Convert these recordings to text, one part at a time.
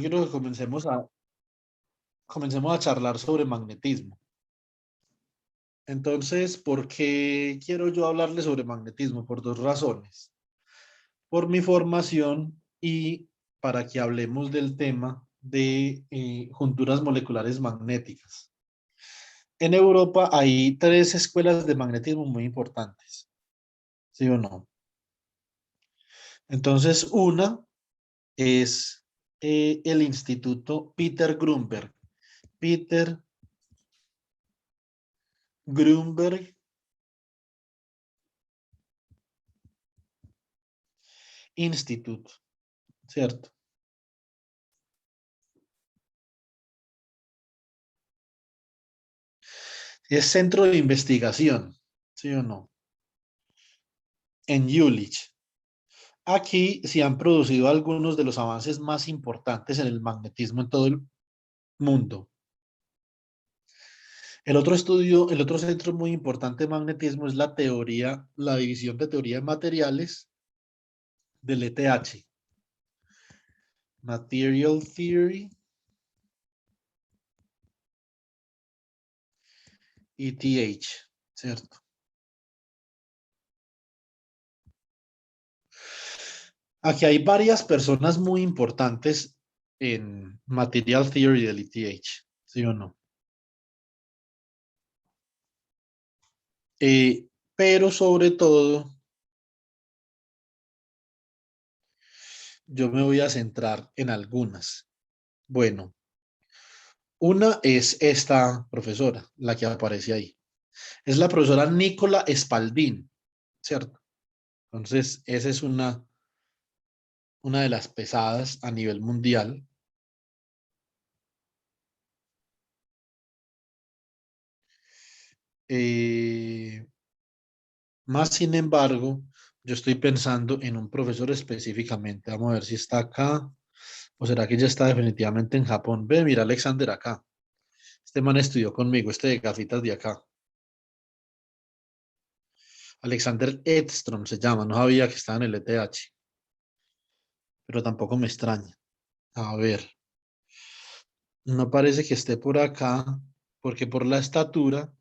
quiero que comencemos a charlar sobre magnetismo. Entonces, ¿por qué quiero yo hablarle sobre magnetismo? Por dos razones. Por mi formación y para que hablemos del tema de junturas moleculares magnéticas. En Europa hay tres escuelas de magnetismo muy importantes, ¿sí o no? Entonces, una es el Instituto Peter Grunberg. Peter Grunberg Institute, ¿cierto? Es centro de investigación, ¿sí o no? En Jülich. Aquí se han producido algunos de los avances más importantes en el magnetismo en todo el mundo. El otro centro muy importante de magnetismo es la división de teoría de materiales del ETH. Material Theory, ETH, ¿cierto? Aquí hay varias personas muy importantes en Material Theory del ETH, ¿sí o no? Pero sobre todo, yo me voy a centrar en algunas. Bueno, una es esta profesora, la que aparece ahí. Es la profesora Nicola Spalding, ¿cierto? Entonces, esa es una de las pesadas a nivel mundial. Eh, Más sin embargo, yo estoy pensando en un profesor específicamente. Vamos a ver si está acá o será que ya está definitivamente en Japón. Ve, mira Alexander acá. Este man estudió conmigo, este de gafitas de acá. Alexander Edstrom se llama. No sabía que estaba en el ETH, pero tampoco me extraña. A ver, no parece que esté por acá, porque por la estatura,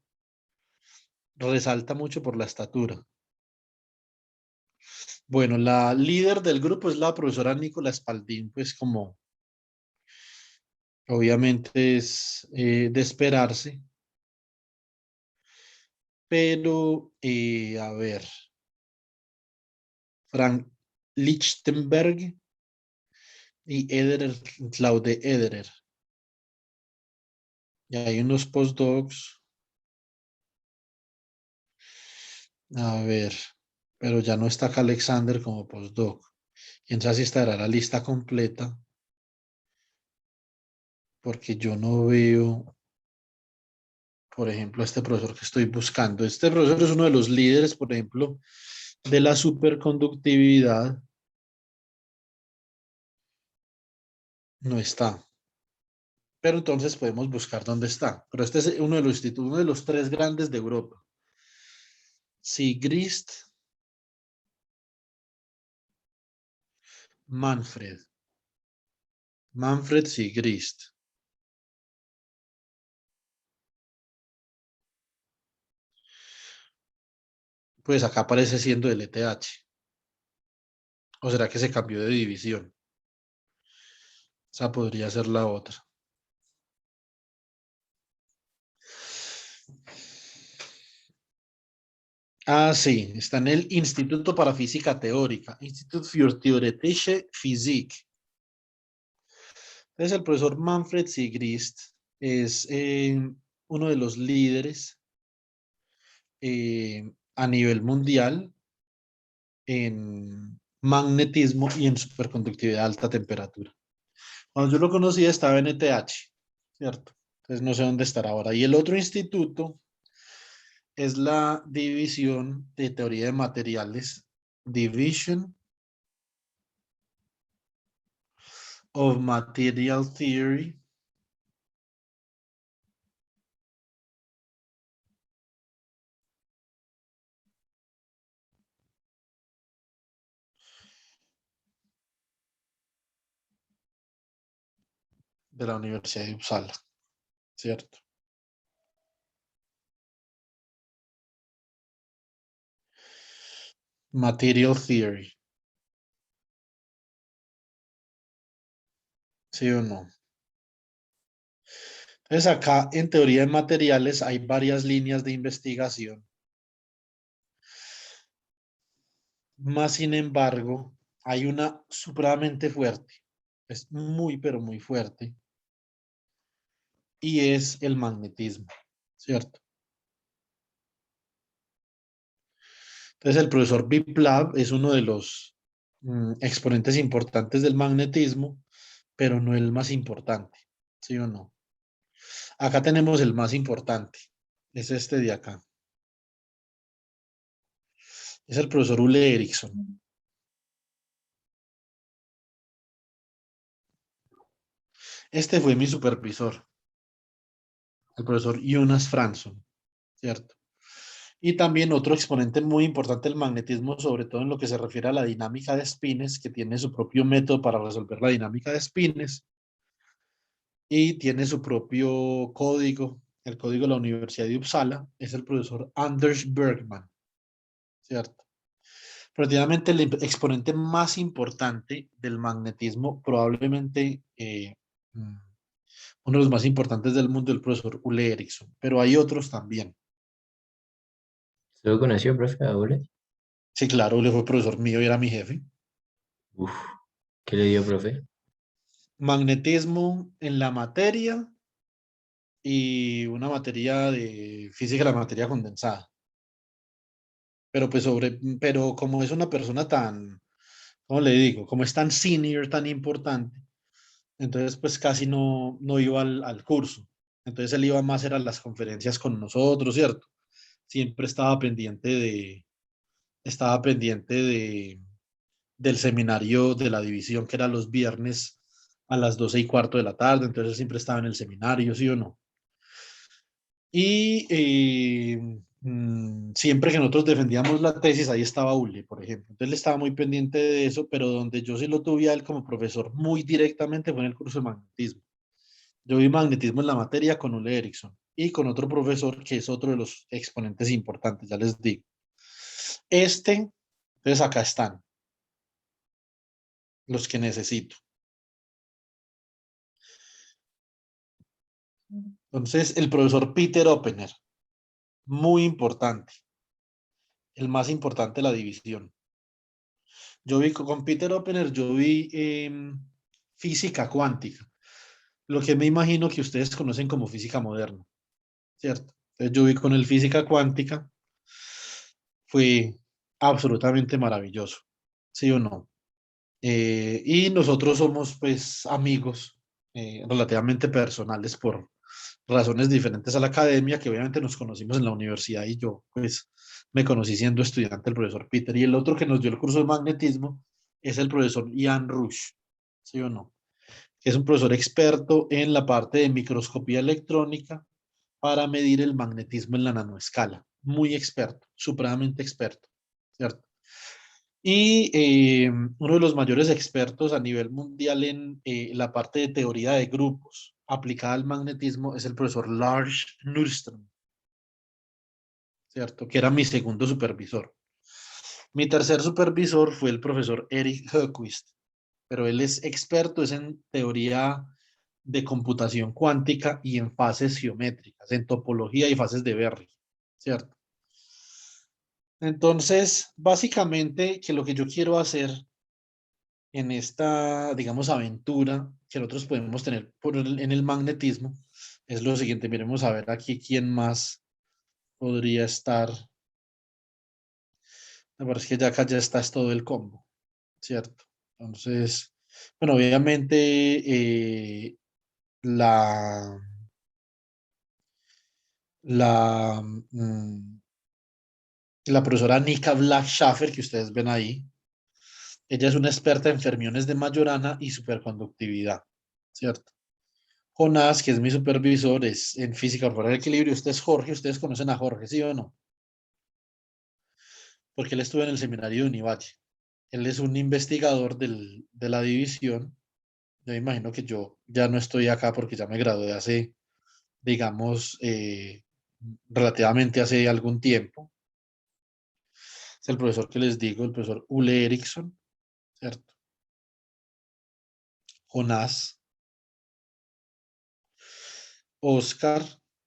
resalta mucho por la estatura. Bueno, la líder del grupo es la profesora Nicola Spalding, pues como obviamente es de esperarse, pero a ver, Frank Lichtenberg y Ederer, Claude Ederer. Y hay unos postdocs, a ver, pero ya no está acá Alexander como postdoc. Quién sabe si estará la lista completa, porque yo no veo, por ejemplo, a este profesor que estoy buscando. Este profesor es uno de los líderes, por ejemplo, de la superconductividad. No está. Pero entonces podemos buscar dónde está. Pero este es uno de los institutos, uno de los tres grandes de Europa. Sigrist Manfred. Manfred Sigrist. Pues acá aparece siendo el ETH. ¿O será que se cambió de división? Esa podría ser la otra. Ah, sí, está en el Instituto para Física Teórica, Institut für Theoretische Physik. Entonces, el profesor Manfred Sigrist es uno de los líderes a nivel mundial en magnetismo y en superconductividad a alta temperatura. Cuando yo lo conocía estaba en ETH, ¿cierto? Entonces no sé dónde estará ahora. Y el otro instituto es la división de teoría de materiales, Division of Material Theory. de la Universidad de Uppsala, ¿cierto? Material Theory, ¿sí o no? Entonces acá en teoría de materiales hay varias líneas de investigación, más sin embargo hay una supremamente fuerte, es muy pero muy fuerte, y es el magnetismo, ¿cierto? Entonces el profesor Biplav es uno de los exponentes importantes del magnetismo, pero no el más importante, ¿sí o no? Acá tenemos el más importante, es este de acá, es el profesor Ule Erickson. Este fue mi supervisor, el profesor Jonas Franson, ¿cierto? Y también otro exponente muy importante del magnetismo, sobre todo en lo que se refiere a la dinámica de espines, que tiene su propio método para resolver la dinámica de espines y tiene su propio código, el código de la Universidad de Uppsala, es el profesor Anders Bergman, ¿cierto? Prácticamente el exponente más importante del magnetismo, probablemente uno de los más importantes del mundo, el profesor Ule Erickson, pero hay otros también. ¿Se lo conoció, profe, a Ole? Sí, claro, Ule fue profesor mío y era mi jefe. Uf, ¿qué le dio, profe? Magnetismo en la materia y una materia de física de la materia condensada. Pero pues pero como es una persona tan, ¿cómo le digo? Como es tan senior, tan importante, entonces pues casi no iba al curso. Entonces él iba más era a las conferencias con nosotros, ¿cierto? Siempre estaba pendiente del seminario de la división que era los viernes a las 12:15 de la tarde, entonces él siempre estaba en el seminario, ¿sí o no? Y siempre que nosotros defendíamos la tesis, ahí estaba Uli, por ejemplo. Entonces él estaba muy pendiente de eso, pero donde yo sí lo tuve a él como profesor muy directamente fue en el curso de magnetismo. Yo vi magnetismo en la materia con Ule Erickson y con otro profesor que es otro de los exponentes importantes, ya les digo. Entonces acá están los que necesito. Entonces el profesor Peter Oppener, muy importante, el más importante de la división. Yo vi con Peter Oppener, yo vi física cuántica, lo que me imagino que ustedes conocen como física moderna, ¿cierto? Entonces yo vi con el física cuántica, fue absolutamente maravilloso, ¿sí o no? Y nosotros somos pues amigos relativamente personales por razones diferentes a la academia, que obviamente nos conocimos en la universidad y yo pues me conocí siendo estudiante del profesor Peter. Y el otro que nos dio el curso de magnetismo es el profesor Ian Rush, ¿sí o no? Que es un profesor experto en la parte de microscopía electrónica para medir el magnetismo en la nanoescala. Muy experto, supremamente experto, ¿cierto? Y uno de los mayores expertos a nivel mundial en la parte de teoría de grupos aplicada al magnetismo es el profesor Lars Nordström, ¿cierto? Que era mi segundo supervisor. Mi tercer supervisor fue el profesor Eric Högquist, pero él es experto es en teoría de computación cuántica y en fases geométricas, en topología y fases de Berry, ¿cierto? Entonces, básicamente, que lo que yo quiero hacer en esta, digamos, aventura que nosotros podemos tener en el magnetismo es lo siguiente. Miremos a ver aquí quién más podría estar. Me parece que ya acá ya está es todo el combo, ¿cierto? Entonces, bueno, obviamente la, la, mm, la profesora Nika Black Schaffer, que ustedes ven ahí, ella es una experta en fermiones de Majorana y superconductividad, ¿cierto? Jonás, que es mi supervisor, es en física por el equilibrio. Usted es Jorge, ustedes conocen a Jorge, ¿sí o no? Porque él estuvo en el seminario de Univalle. Él es un investigador de la división Yo imagino que yo ya no estoy acá porque ya me gradué hace, digamos, relativamente hace algún tiempo. Es el profesor que les digo, el profesor Ule Erickson, ¿cierto? Jonás, Oscar,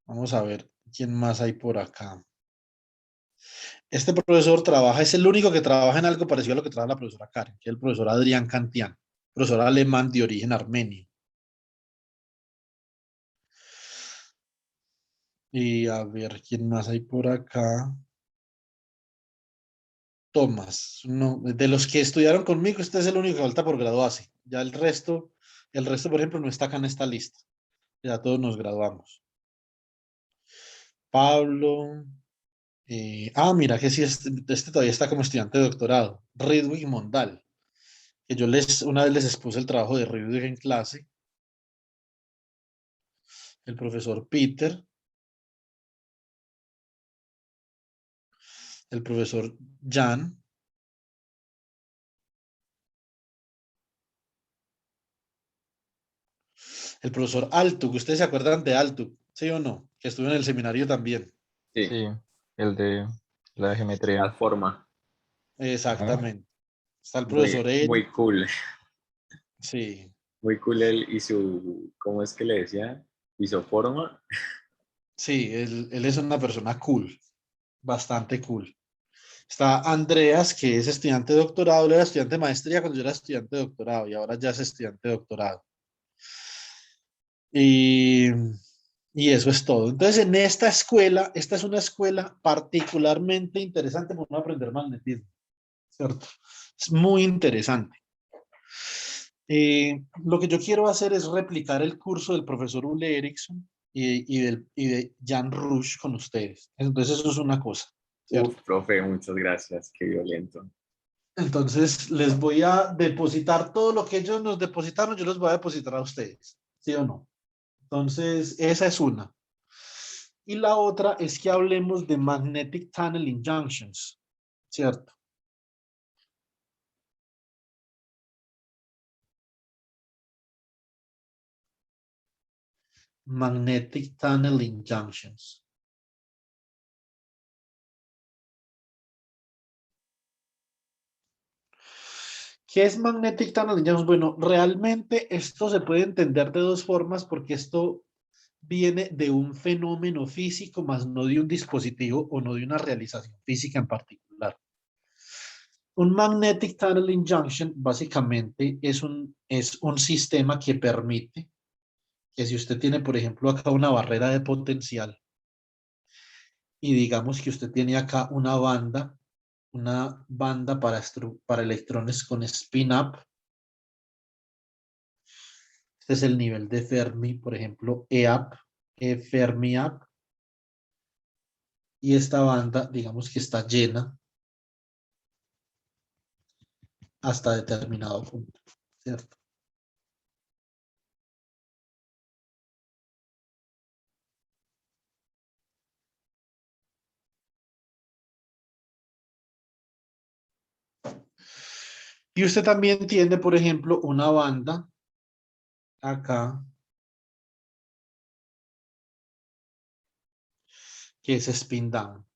vamos a ver quién más hay por acá. Este profesor trabaja, es el único que trabaja en algo parecido a lo que trabaja la profesora Karen, que es el profesor Adrián Cantián, profesor alemán de origen armenio. Y a ver quién más hay por acá. Tomás, no, de los que estudiaron conmigo, este es el único que falta por graduarse. Ya el resto, por ejemplo, no está acá en esta lista. Ya todos nos graduamos. Pablo, mira que sí, este todavía está como estudiante de doctorado. Ridwig Mondal, que una vez les expuse el trabajo de Ridwig en clase. El profesor Peter, el profesor Jan, el profesor Altu, que ustedes se acuerdan de Altu, ¿sí o no? Que estuvo en el seminario también. Sí, Sí, el de la geometría. la forma. Ajá. Exactamente. Está el Muy, profesor Eric, muy cool. sí, Muy cool él y su, ¿cómo es que le decía? Isoforma. sí, él es una persona cool, bastante cool. Está Andreas, que es estudiante de doctorado, él era estudiante de maestría cuando yo era estudiante de doctorado y ahora ya es estudiante de doctorado. Y, y eso es todo. Entonces, en esta escuela, esta es una escuela particularmente interesante por no aprender magnetismo, ¿cierto? Es muy interesante. Lo que yo quiero hacer es replicar el curso del profesor Ule Erickson y de Jan Rush con ustedes. Entonces, eso es una cosa, Uf, ¿cierto? profe, muchas gracias. Qué violento. Entonces, les voy a depositar todo lo que ellos nos depositaron, yo los voy a depositar a ustedes, ¿sí o no? Entonces, esa es una. Y la otra es que hablemos de magnetic tunneling junctions, ¿cierto? Magnetic tunneling junctions. ¿Qué es magnetic tunneling junctions? Bueno, realmente esto se puede entender de dos formas porque esto viene de un fenómeno físico, más no de un dispositivo o no de una realización física en particular. Un magnetic tunneling junction básicamente es un sistema que permite que si usted tiene, por ejemplo, acá una barrera de potencial y digamos que usted tiene acá una banda para electrones con spin up, este es el nivel de Fermi, por ejemplo, EAP, Fermi up, y esta banda, digamos que está llena hasta determinado punto, ¿cierto? Y usted también tiene, por ejemplo, una banda acá que es spin down.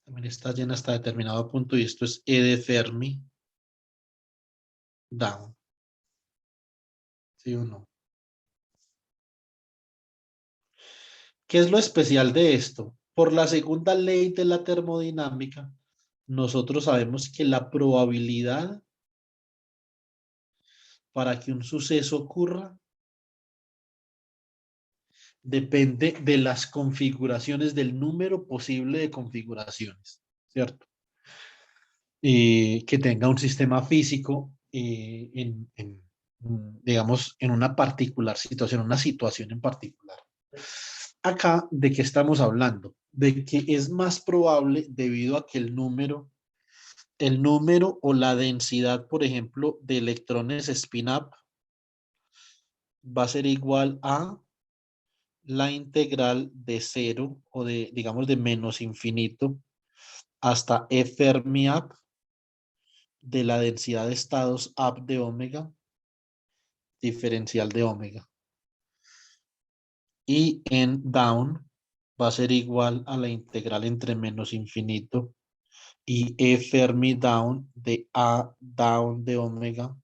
También está llena hasta determinado punto y esto es E de Fermi down. ¿Sí o no? ¿Qué es lo especial de esto? Por la segunda ley de la termodinámica, nosotros sabemos que la probabilidad para que un suceso ocurra depende de las configuraciones, del número posible de configuraciones, ¿cierto? Que tenga un sistema físico digamos, en una particular situación, una situación en particular. Acá, ¿de qué estamos hablando? De que es más probable debido a que el número o la densidad, por ejemplo, de electrones spin-up va a ser igual a la integral de cero o de, digamos, de menos infinito hasta E Fermi up de la densidad de estados up de omega diferencial de omega. Y en down va a ser igual a la integral entre menos infinito y E Fermi down de A down de omega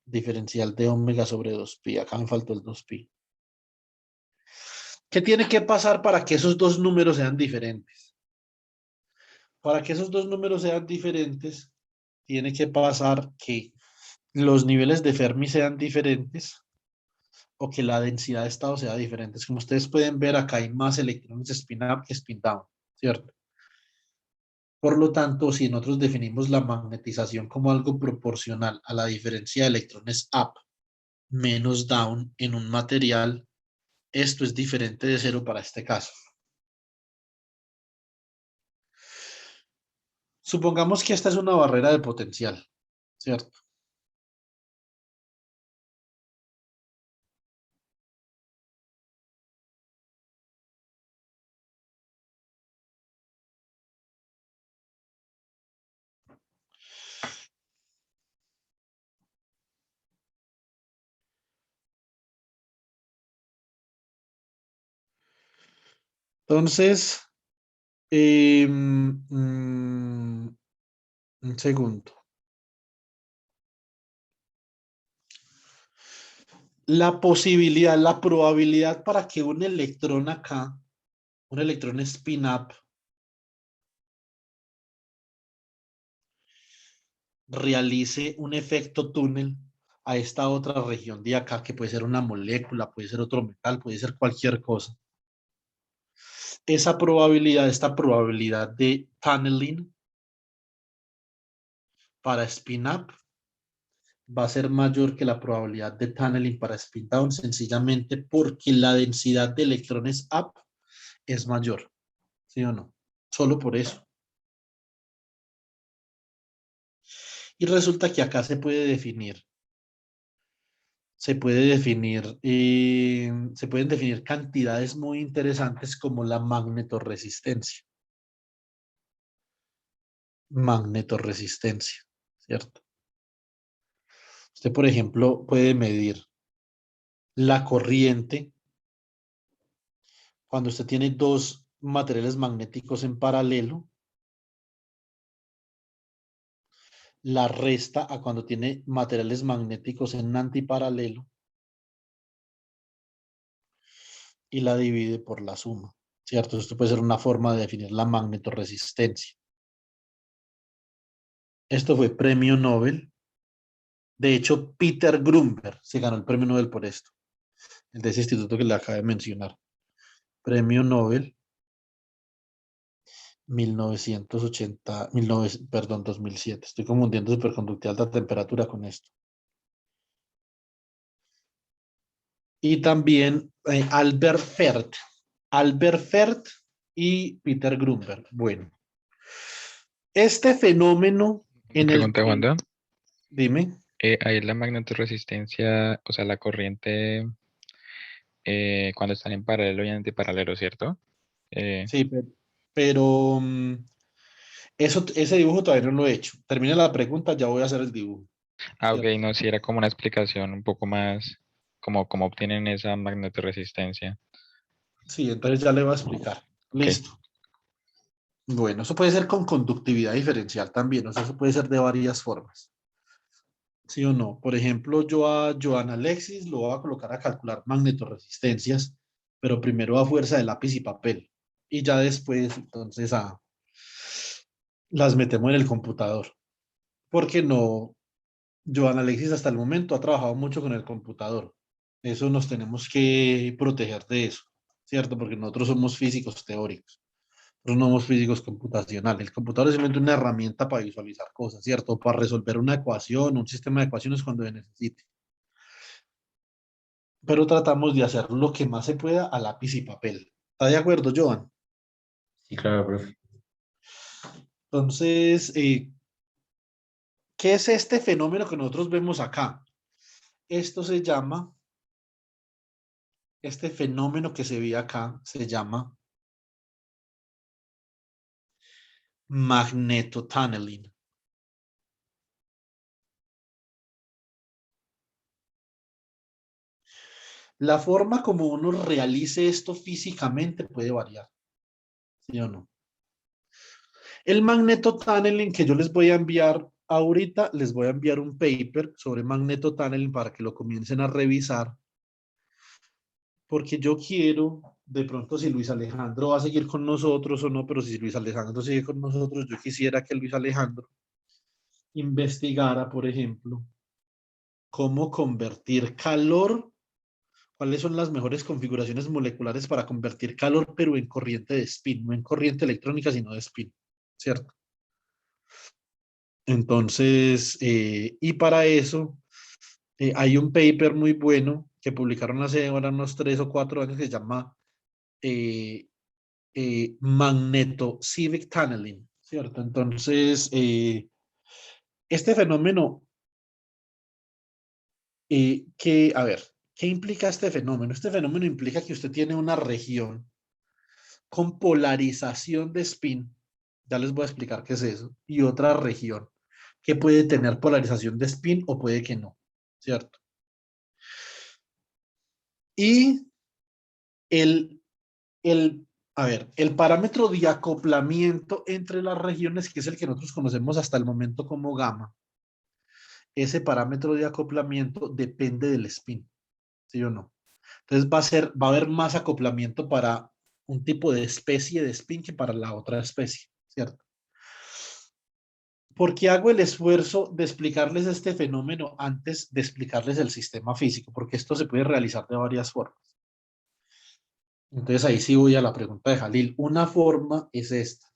diferencial de omega sobre 2pi. Acá me faltó el 2pi. ¿Qué tiene que pasar para que esos dos números sean diferentes? Para que esos dos números sean diferentes, tiene que pasar que los niveles de Fermi sean diferentes o que la densidad de estado sea diferente. Como ustedes pueden ver, acá hay más electrones spin up que spin down, ¿cierto? Por lo tanto, si nosotros definimos la magnetización como algo proporcional a la diferencia de electrones up menos down en un material, esto es diferente de cero para este caso. Supongamos que esta es una barrera de potencial, ¿cierto? Entonces, un segundo. La posibilidad, la probabilidad para que un electrón acá, un electrón spin up, realice un efecto túnel a esta otra región de acá, que puede ser una molécula, puede ser otro metal, puede ser cualquier cosa. Esa probabilidad, esta probabilidad de tunneling para spin up va a ser mayor que la probabilidad de tunneling para spin down, sencillamente porque la densidad de electrones up es mayor, ¿sí o no? Solo por eso. Y resulta que acá se pueden definir cantidades muy interesantes como la magnetorresistencia. Magnetorresistencia, ¿cierto? Usted, por ejemplo, puede medir la corriente cuando usted tiene dos materiales magnéticos en paralelo, la resta a cuando tiene materiales magnéticos en antiparalelo y la divide por la suma, ¿cierto? Esto puede ser una forma de definir la magnetorresistencia. Esto fue premio Nobel. De hecho, Peter Grunberg se ganó el premio Nobel por esto, el de ese instituto que le acabé de mencionar. Premio Nobel 1980, 2007. Estoy confundiendo superconductividad de alta temperatura con esto. Y también Albert Fert y Peter Grunberg. Bueno, este fenómeno en el Pregunta, que, Wanda. dime, Ahí la magnetorresistencia, o sea, la corriente, cuando están en paralelo y antiparalelo, ¿cierto? sí, pero ese dibujo todavía no lo he hecho. Termina la pregunta, ya voy a hacer el dibujo. Ok, ¿Cierto? no, sí, era como una explicación un poco más, como cómo obtienen esa magnetorresistencia. Sí, entonces ya le voy a explicar. Ok, Listo. Bueno, eso puede ser con conductividad diferencial también, o sea, eso puede ser de varias formas. ¿Sí o no? Por ejemplo, yo a Joan Alexis lo voy a colocar a calcular magnetorresistencias, pero primero a fuerza de lápiz y papel. Y ya después, entonces, las metemos en el computador. Porque no, Joan Alexis hasta el momento ha trabajado mucho con el computador. Eso nos tenemos que proteger de eso, ¿cierto? Porque nosotros somos físicos teóricos. Nosotros no somos físicos computacionales. El computador es simplemente una herramienta para visualizar cosas, ¿cierto? Para resolver una ecuación, un sistema de ecuaciones cuando se necesite. Pero tratamos de hacer lo que más se pueda a lápiz y papel. ¿Está de acuerdo, Joan? Sí, claro, profe. Entonces, ¿qué es este fenómeno que nosotros vemos acá? Esto se llama, este fenómeno que se ve acá, se llama magnetotunneling. La forma como uno realice esto físicamente puede variar, ¿sí o no? El magneto-tunneling que yo les voy a enviar ahorita, les voy a enviar un paper sobre magneto-tunneling para que lo comiencen a revisar, porque yo quiero, de pronto si Luis Alejandro va a seguir con nosotros o no, pero si Luis Alejandro sigue con nosotros, yo quisiera que Luis Alejandro investigara, por ejemplo, cómo convertir calor, cuáles son las mejores configuraciones moleculares para convertir calor, pero en corriente de spin, no en corriente electrónica, sino de spin, ¿cierto? Entonces, y para eso hay un paper muy bueno que publicaron hace ahora unos 3 o 4 años que se llama eh, Magneto-Civic Tunneling, ¿cierto? Entonces, este fenómeno, a ver, ¿qué implica este fenómeno? Este fenómeno implica que usted tiene una región con polarización de spin, ya les voy a explicar qué es eso, y otra región que puede tener polarización de spin o puede que no, ¿cierto? Y el, a ver, el parámetro de acoplamiento entre las regiones, que es el que nosotros conocemos hasta el momento como gamma, ese parámetro de acoplamiento depende del spin, ¿sí o no? Entonces va a haber más acoplamiento para un tipo de especie de spin que para la otra especie, ¿cierto? ¿Por qué hago el esfuerzo de explicarles este fenómeno antes de explicarles el sistema físico? Porque esto se puede realizar de varias formas. Entonces ahí sí voy a la pregunta de Jalil. Una forma es esta.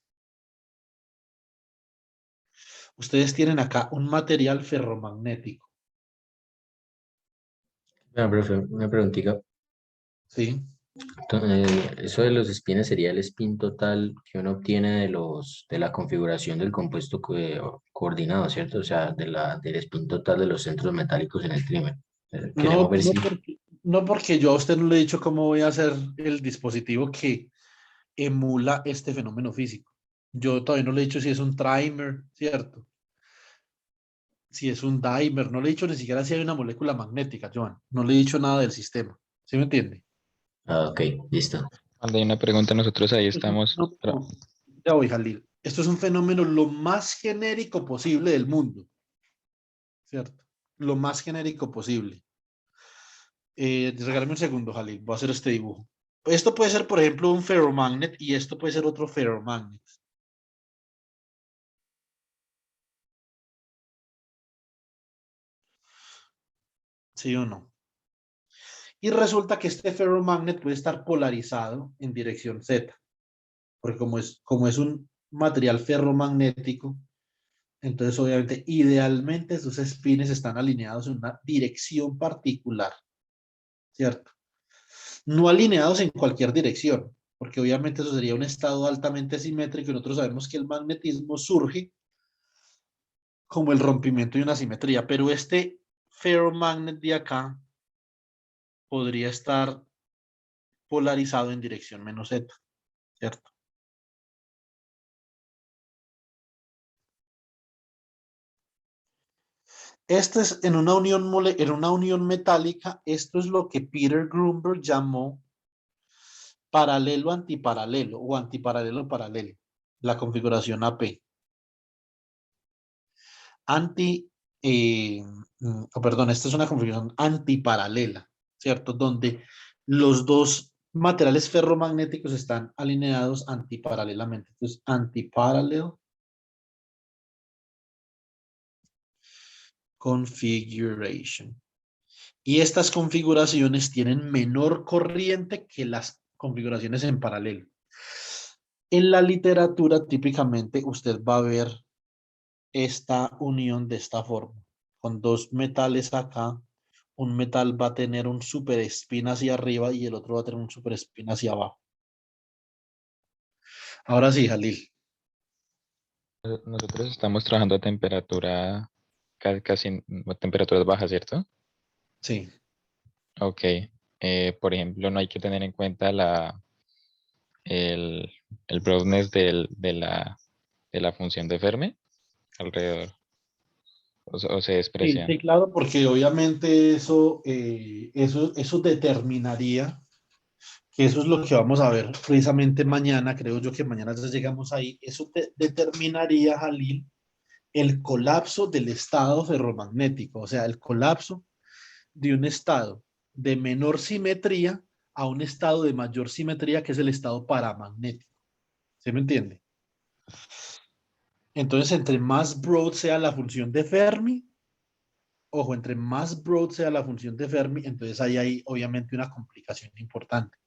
Ustedes tienen acá un material ferromagnético, Bueno, profe, una preguntita. ¿sí? Eso de los spins sería el spin total que uno obtiene de la configuración del compuesto coordinado, ¿cierto? O sea, del spin total de los centros metálicos en el trímer. Queremos No, ver si... no porque yo a usted no le he dicho cómo voy a hacer el dispositivo que emula este fenómeno físico. Yo todavía no le he dicho si es un trimer, ¿cierto? Si es un dimer, no le he dicho ni siquiera si hay una molécula magnética, Joan. No le he dicho nada del sistema. ¿Sí me entiende? Ah, ok, listo. Cuando hay una pregunta, nosotros ahí Es un estamos. fenómeno- Ya voy, Jalil. Esto es un fenómeno lo más genérico posible del mundo, ¿cierto? Lo más genérico posible. Regálame un segundo, Jalil. Voy a hacer este dibujo. Esto puede ser, por ejemplo, un ferromagnet y esto puede ser otro ferromagnet. ¿Sí o no? Y resulta que este ferromagnet puede estar polarizado en dirección Z, porque como es un material ferromagnético, entonces obviamente idealmente sus espines están alineados en una dirección particular, ¿cierto? No alineados en cualquier dirección, porque obviamente eso sería un estado altamente simétrico y nosotros sabemos que el magnetismo surge como el rompimiento de una simetría, pero este ferromagnet de acá podría estar polarizado en dirección menos Z, ¿cierto? Este es en una unión metálica, esto es lo que Peter Grunberg llamó paralelo antiparalelo o antiparalelo paralelo, la configuración AP. Anti, perdón, esta es una configuración antiparalela, ¿cierto? Donde los dos materiales ferromagnéticos están alineados antiparalelamente. Entonces, antiparallel configuration. Y estas configuraciones tienen menor corriente que las configuraciones en paralelo. En la literatura, típicamente, usted va a ver esta unión de esta forma. Con dos metales acá, un metal va a tener un super spin hacia arriba y el otro va a tener un super spin hacia abajo. Ahora sí, Jalil. Nosotros estamos trabajando a temperatura, casi a temperaturas bajas, ¿cierto? Sí. Ok. Por ejemplo, no hay que tener en cuenta el, el broadness de la función de Fermi alrededor. o se Sí, desprecian. sí, claro, porque obviamente eso determinaría, que eso es lo que vamos a ver precisamente mañana, creo yo que mañana ya llegamos ahí, eso determinaría, Jalil, el colapso del estado ferromagnético, o sea, el colapso de un estado de menor simetría a un estado de mayor simetría, que es el estado paramagnético. ¿Sí me entiende? Entonces, entre más broad sea la función de Fermi, ojo, entre más broad sea la función de Fermi, entonces ahí hay obviamente una complicación importante.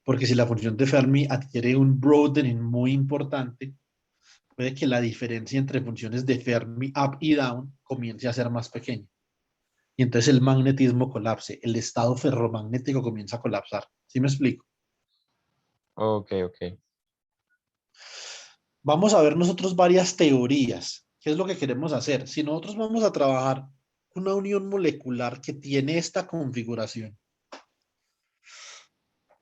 Porque si la función de Fermi adquiere un broadening muy importante, puede que la diferencia entre funciones de Fermi up y down comience a ser más pequeña. Y entonces el magnetismo colapse, el estado ferromagnético comienza a colapsar. ¿Sí me explico? Ok, ok. Vamos a ver nosotros varias teorías. ¿Qué es lo que queremos hacer? Si nosotros vamos a trabajar una unión molecular que tiene esta configuración,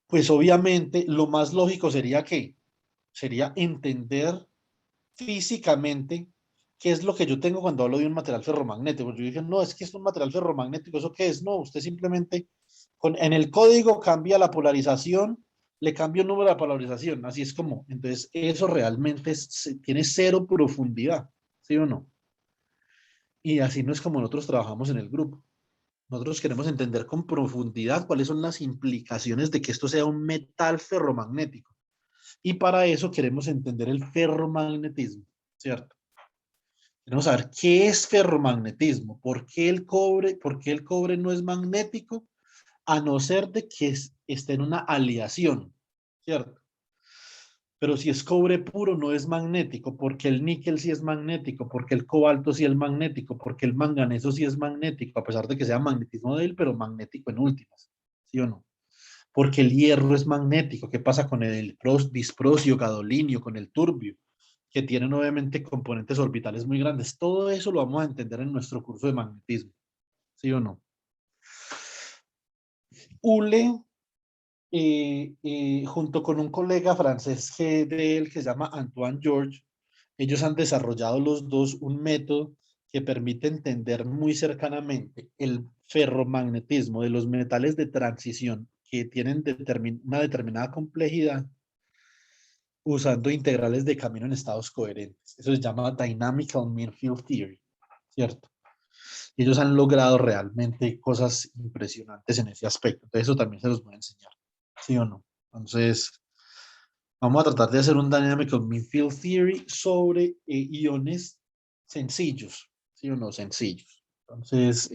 pues obviamente lo más lógico sería que sería entender físicamente qué es lo que yo tengo cuando hablo de un material ferromagnético. Yo dije, no, es que es un material ferromagnético, ¿eso qué es? No, usted simplemente en el código cambia la polarización, le cambia el número de la polarización, así es como, entonces eso realmente tiene cero profundidad, ¿sí o no? Y así no es como nosotros trabajamos en el grupo. Nosotros queremos entender con profundidad cuáles son las implicaciones de que esto sea un metal ferromagnético. Y para eso queremos entender el ferromagnetismo, ¿cierto? Queremos saber qué es ferromagnetismo, por qué el cobre no es magnético, a no ser de que esté en una aleación, ¿cierto? Pero si es cobre puro no es magnético, porque el níquel sí es magnético, porque el cobalto sí es magnético, porque el manganeso sí es magnético, a pesar de que sea magnetismo débil, pero magnético en últimas, ¿sí o no? Porque el hierro es magnético. ¿Qué pasa con el disprosio, gadolinio, con el turbio? Que tienen obviamente componentes orbitales muy grandes. Todo eso lo vamos a entender en nuestro curso de magnetismo, ¿sí o no? Ule, junto con un colega francés de él que se llama Antoine George, ellos han desarrollado los dos un método que permite entender muy cercanamente el ferromagnetismo de los metales de transición que tienen una determinada complejidad usando integrales de camino en estados coherentes. Eso se llama Dynamical Mean Field Theory, ¿cierto? Ellos han logrado realmente cosas impresionantes en ese aspecto. Entonces, eso también se los voy a enseñar, ¿sí o no? Entonces, vamos a tratar de hacer un Dynamical Mean Field Theory sobre iones sencillos, ¿sí o no? Sencillos. Entonces,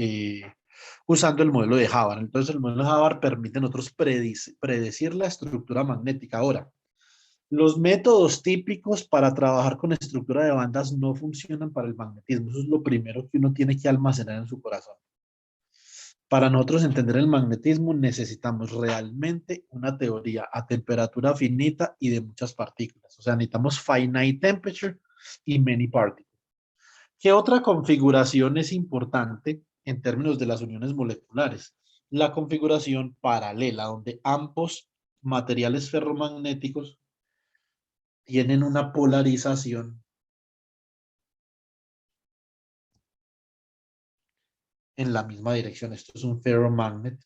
usando el modelo de Havard. Entonces, el modelo de Havard permite a nosotros predecir la estructura magnética. Ahora, los métodos típicos para trabajar con estructura de bandas no funcionan para el magnetismo. Eso es lo primero que uno tiene que almacenar en su corazón. Para nosotros entender el magnetismo necesitamos realmente una teoría a temperatura finita y de muchas partículas. O sea, necesitamos finite temperature y many particles. ¿Qué otra configuración es importante en términos de las uniones moleculares? La configuración paralela, donde ambos materiales ferromagnéticos tienen una polarización en la misma dirección. Esto es un ferromagnet.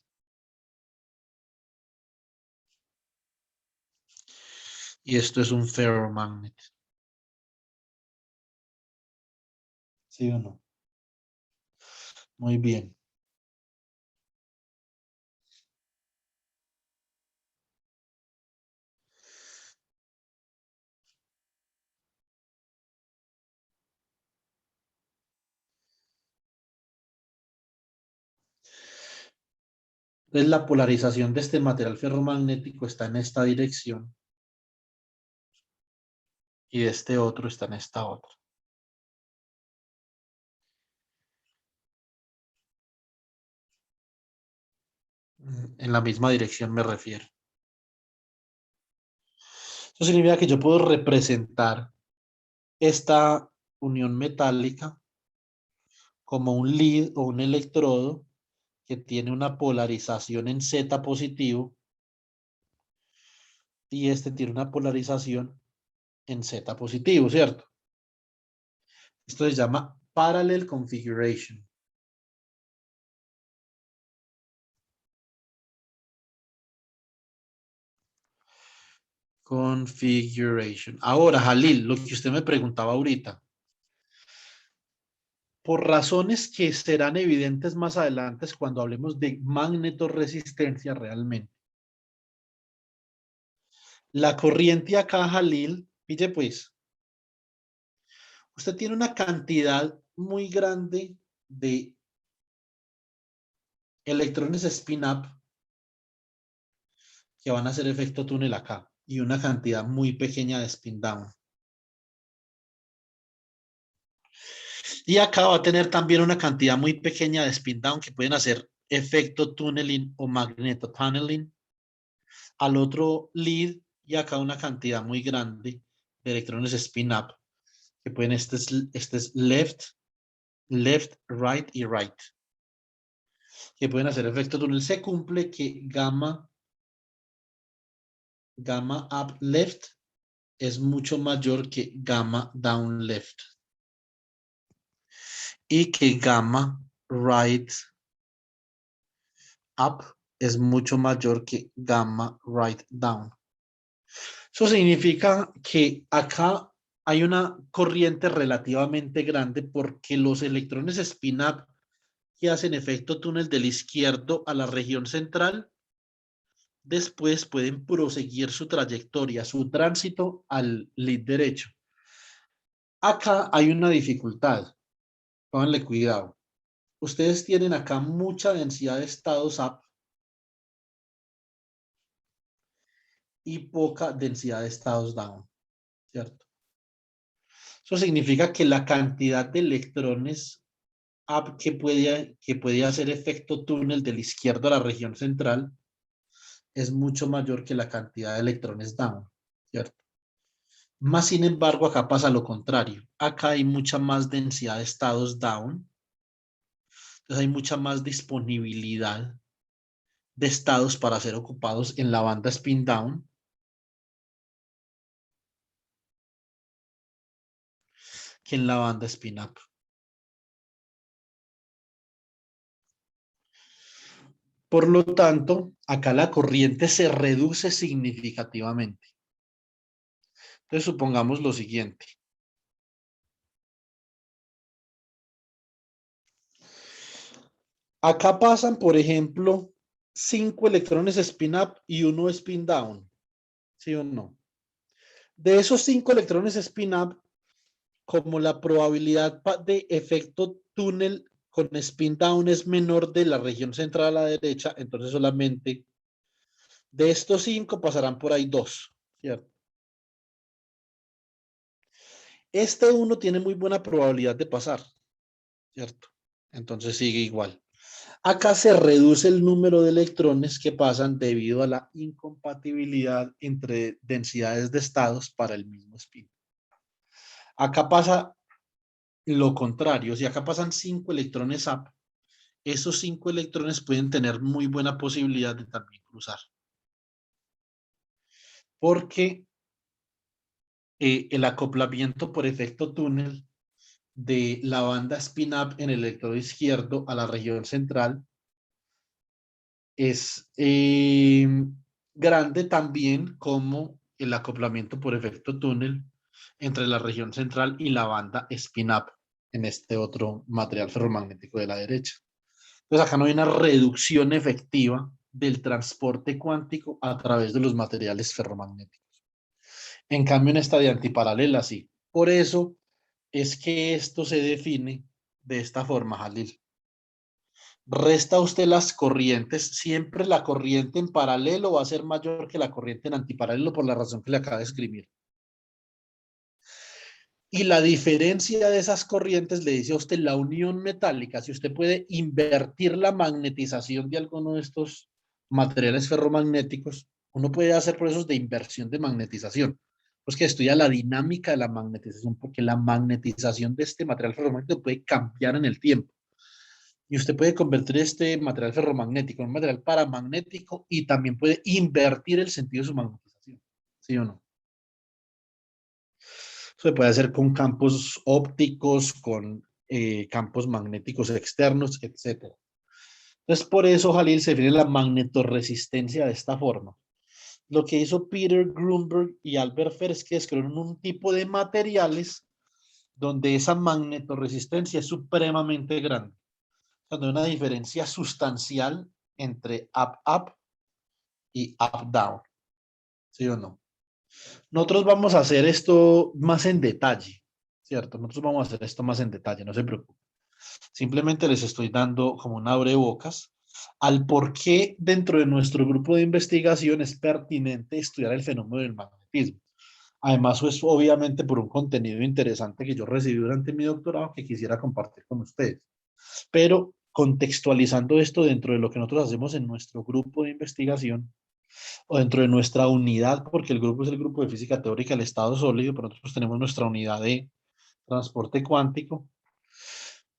Y esto es un ferromagnet. ¿Sí o no? Muy bien. Entonces la polarización de este material ferromagnético está en esta dirección y de este otro está en esta otra. En la misma dirección me refiero. Eso significa que yo puedo representar esta unión metálica como un lead o un electrodo que tiene una polarización en Z positivo y este tiene una polarización en Z positivo, ¿cierto? Esto se llama parallel configuration. Configuration. Ahora, Jalil, lo que usted me preguntaba ahorita. Por razones que serán evidentes más adelante cuando hablemos de magnetoresistencia realmente. La corriente acá, Jalil, pille pues, usted tiene una cantidad muy grande de electrones spin-up que van a hacer efecto túnel acá y una cantidad muy pequeña de spin-down. Y acá va a tener también una cantidad muy pequeña de spin-down que pueden hacer efecto tunneling o magnetotunneling al otro lead y acá una cantidad muy grande de electrones spin-up que pueden, este es left, right y right, que pueden hacer efecto túnel. Se cumple que gamma up left es mucho mayor que gamma down left y que gamma right up es mucho mayor que gamma right down. Eso significa que acá hay una corriente relativamente grande porque los electrones spin-up que hacen efecto túnel del izquierdo a la región central después pueden proseguir su trayectoria, su tránsito al lead derecho. Acá hay una dificultad. Pónganle cuidado. Ustedes tienen acá mucha densidad de estados up y poca densidad de estados down, ¿cierto? Eso significa que la cantidad de electrones up que puede hacer efecto túnel del izquierdo a la región central es mucho mayor que la cantidad de electrones down, ¿cierto? Más sin embargo, acá pasa lo contrario. Acá hay mucha más densidad de estados down. Entonces hay mucha más disponibilidad de estados para ser ocupados en la banda spin down que en la banda spin up. Por lo tanto, acá la corriente se reduce significativamente. Entonces supongamos lo siguiente. Acá pasan, por ejemplo, 5 electrones spin up y 1 spin down. ¿Sí o no? De esos 5 electrones spin up, como la probabilidad de efecto túnel con spin down es menor de la región central a la derecha, entonces solamente de estos 5 pasarán por ahí 2, ¿cierto? Este 1 tiene muy buena probabilidad de pasar, ¿cierto? Entonces sigue igual. Acá se reduce el número de electrones que pasan debido a la incompatibilidad entre densidades de estados para el mismo spin. Acá pasa lo contrario. Si acá pasan 5 electrones up, esos 5 electrones pueden tener muy buena posibilidad de también cruzar. Porque el acoplamiento por efecto túnel de la banda spin-up en el electrodo izquierdo a la región central es grande también como el acoplamiento por efecto túnel entre la región central y la banda spin-up en este otro material ferromagnético de la derecha. Entonces acá no hay una reducción efectiva del transporte cuántico a través de los materiales ferromagnéticos. En cambio, en esta de antiparalela sí. Por eso es que esto se define de esta forma, Jalil. Resta usted las corrientes, siempre la corriente en paralelo va a ser mayor que la corriente en antiparalelo por la razón que le acabo de escribir. Y la diferencia de esas corrientes le dice a usted la unión metálica. Si usted puede invertir la magnetización de alguno de estos materiales ferromagnéticos, uno puede hacer procesos de inversión de magnetización. Pues que estudia la dinámica de la magnetización, porque la magnetización de este material ferromagnético puede cambiar en el tiempo. Y usted puede convertir este material ferromagnético en un material paramagnético y también puede invertir el sentido de su magnetización. ¿Sí o no? Se puede hacer con campos ópticos, con campos magnéticos externos, etc. Entonces, por eso Jalil se define la magnetorresistencia de esta forma. Lo que hizo Peter Grunberg y Albert Fer es que descubrieron un tipo de materiales donde esa magnetorresistencia es supremamente grande. Donde hay una diferencia sustancial entre up-up y up-down. ¿Sí o no? Nosotros vamos a hacer esto más en detalle, ¿cierto? Nosotros vamos a hacer esto más en detalle, no se preocupen. Simplemente les estoy dando como un abrebocas al por qué dentro de nuestro grupo de investigación es pertinente estudiar el fenómeno del magnetismo. Además, es obviamente por un contenido interesante que yo recibí durante mi doctorado que quisiera compartir con ustedes. Pero contextualizando esto dentro de lo que nosotros hacemos en nuestro grupo de investigación o dentro de nuestra unidad, porque el grupo es el grupo de física teórica del estado sólido, pero nosotros tenemos nuestra unidad de transporte cuántico.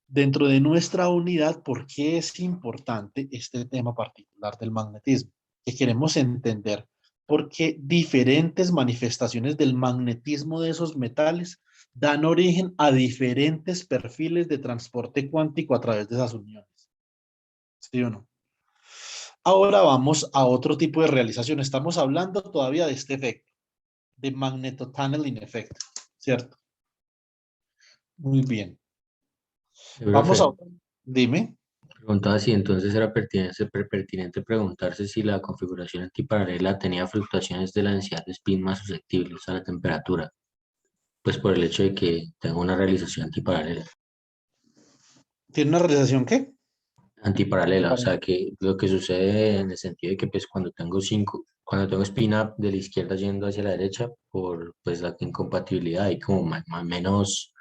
Dentro de nuestra unidad, ¿por qué es importante este tema particular del magnetismo? Que queremos entender por qué diferentes manifestaciones del magnetismo de esos metales dan origen a diferentes perfiles de transporte cuántico a través de esas uniones. ¿Sí o no? Ahora vamos a otro tipo de realización. Estamos hablando todavía de este efecto, de magnetotunneling effect, ¿cierto? Muy bien. Vamos Profe, a... Dime. preguntaba si entonces era pertinente preguntarse si la configuración antiparalela tenía fluctuaciones de la densidad de spin más susceptibles a la temperatura, pues por el hecho de que tenga una realización antiparalela. ¿Tiene una realización qué? Antiparalela, o sea que lo que sucede en el sentido de que pues cuando tengo spin up de la izquierda yendo hacia la derecha, por pues la incompatibilidad hay como menos,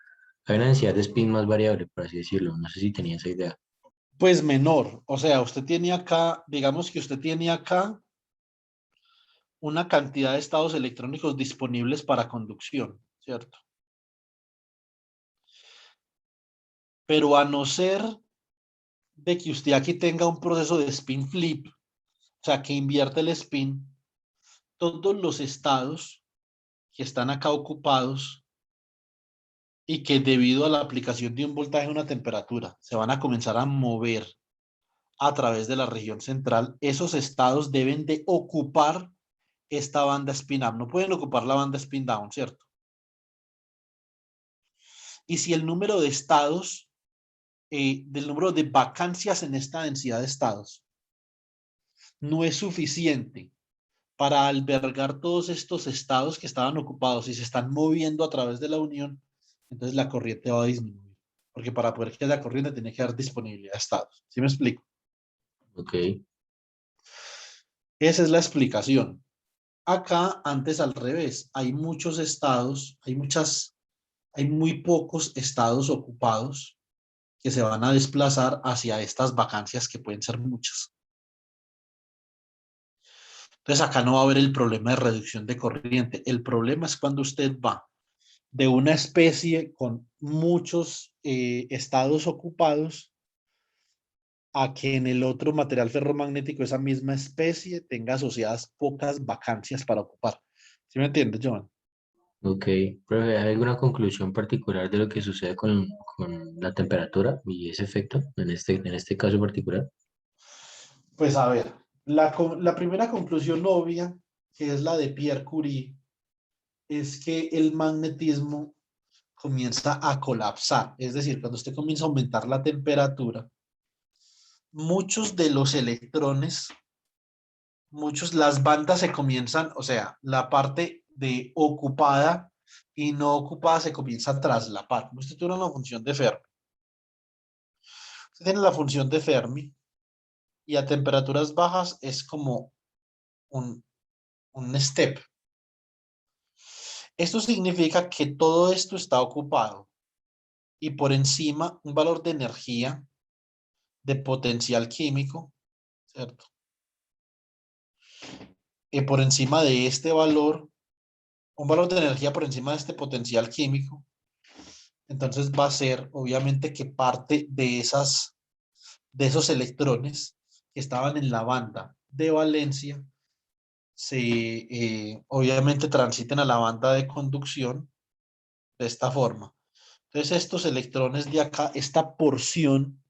hay una densidad de spin más variable, por así decirlo, no sé si tenía esa idea. Pues menor. O sea, usted tiene acá, digamos que usted tiene acá una cantidad de estados electrónicos disponibles para conducción, ¿cierto? Pero a no ser de que usted aquí tenga un proceso de spin flip, o sea, que invierte el spin, todos los estados que están acá ocupados y que debido a la aplicación de un voltaje o una temperatura se van a comenzar a mover a través de la región central, esos estados deben de ocupar esta banda spin up. No pueden ocupar la banda spin down, ¿cierto? Y si el número de estados, del número de vacancias en esta densidad de estados, no es suficiente para albergar todos estos estados que estaban ocupados y se están moviendo a través de la unión, entonces la corriente va a disminuir. Porque para poder que haya corriente tiene que haber disponibilidad de estados. ¿Sí me explico? Ok, Esa es la explicación. Acá, antes al revés, hay muchos estados, hay muy pocos estados ocupados que se van a desplazar hacia estas vacancias que pueden ser muchas. Entonces acá no va a haber el problema de reducción de corriente. El problema es cuando usted va de una especie con muchos estados ocupados a que en el otro material ferromagnético esa misma especie tenga asociadas pocas vacancias para ocupar. ¿Sí me entiendes, Joan? ok. Pero ¿hay alguna conclusión particular de lo que sucede con la temperatura y ese efecto en este caso particular? Pues a ver, la primera conclusión obvia, que es la de Pierre Curie, es que el magnetismo comienza a colapsar. Es decir, cuando usted comienza a aumentar la temperatura, muchos de los electrones, las bandas se comienzan, o sea, la parte de ocupada y no ocupada se comienza a traslapar. Usted tiene una función de Fermi. Usted tiene la función de Fermi y a temperaturas bajas es como un, un step. Esto significa que todo esto está ocupado y por encima un valor de energía, de potencial químico, ¿cierto? Y por encima de este valor, un valor de energía por encima de este potencial químico, entonces va a ser obviamente que parte de esos electrones que estaban en la banda de valencia obviamente transiten a la banda de conducción de esta forma. Entonces estos electrones de acá, esta porción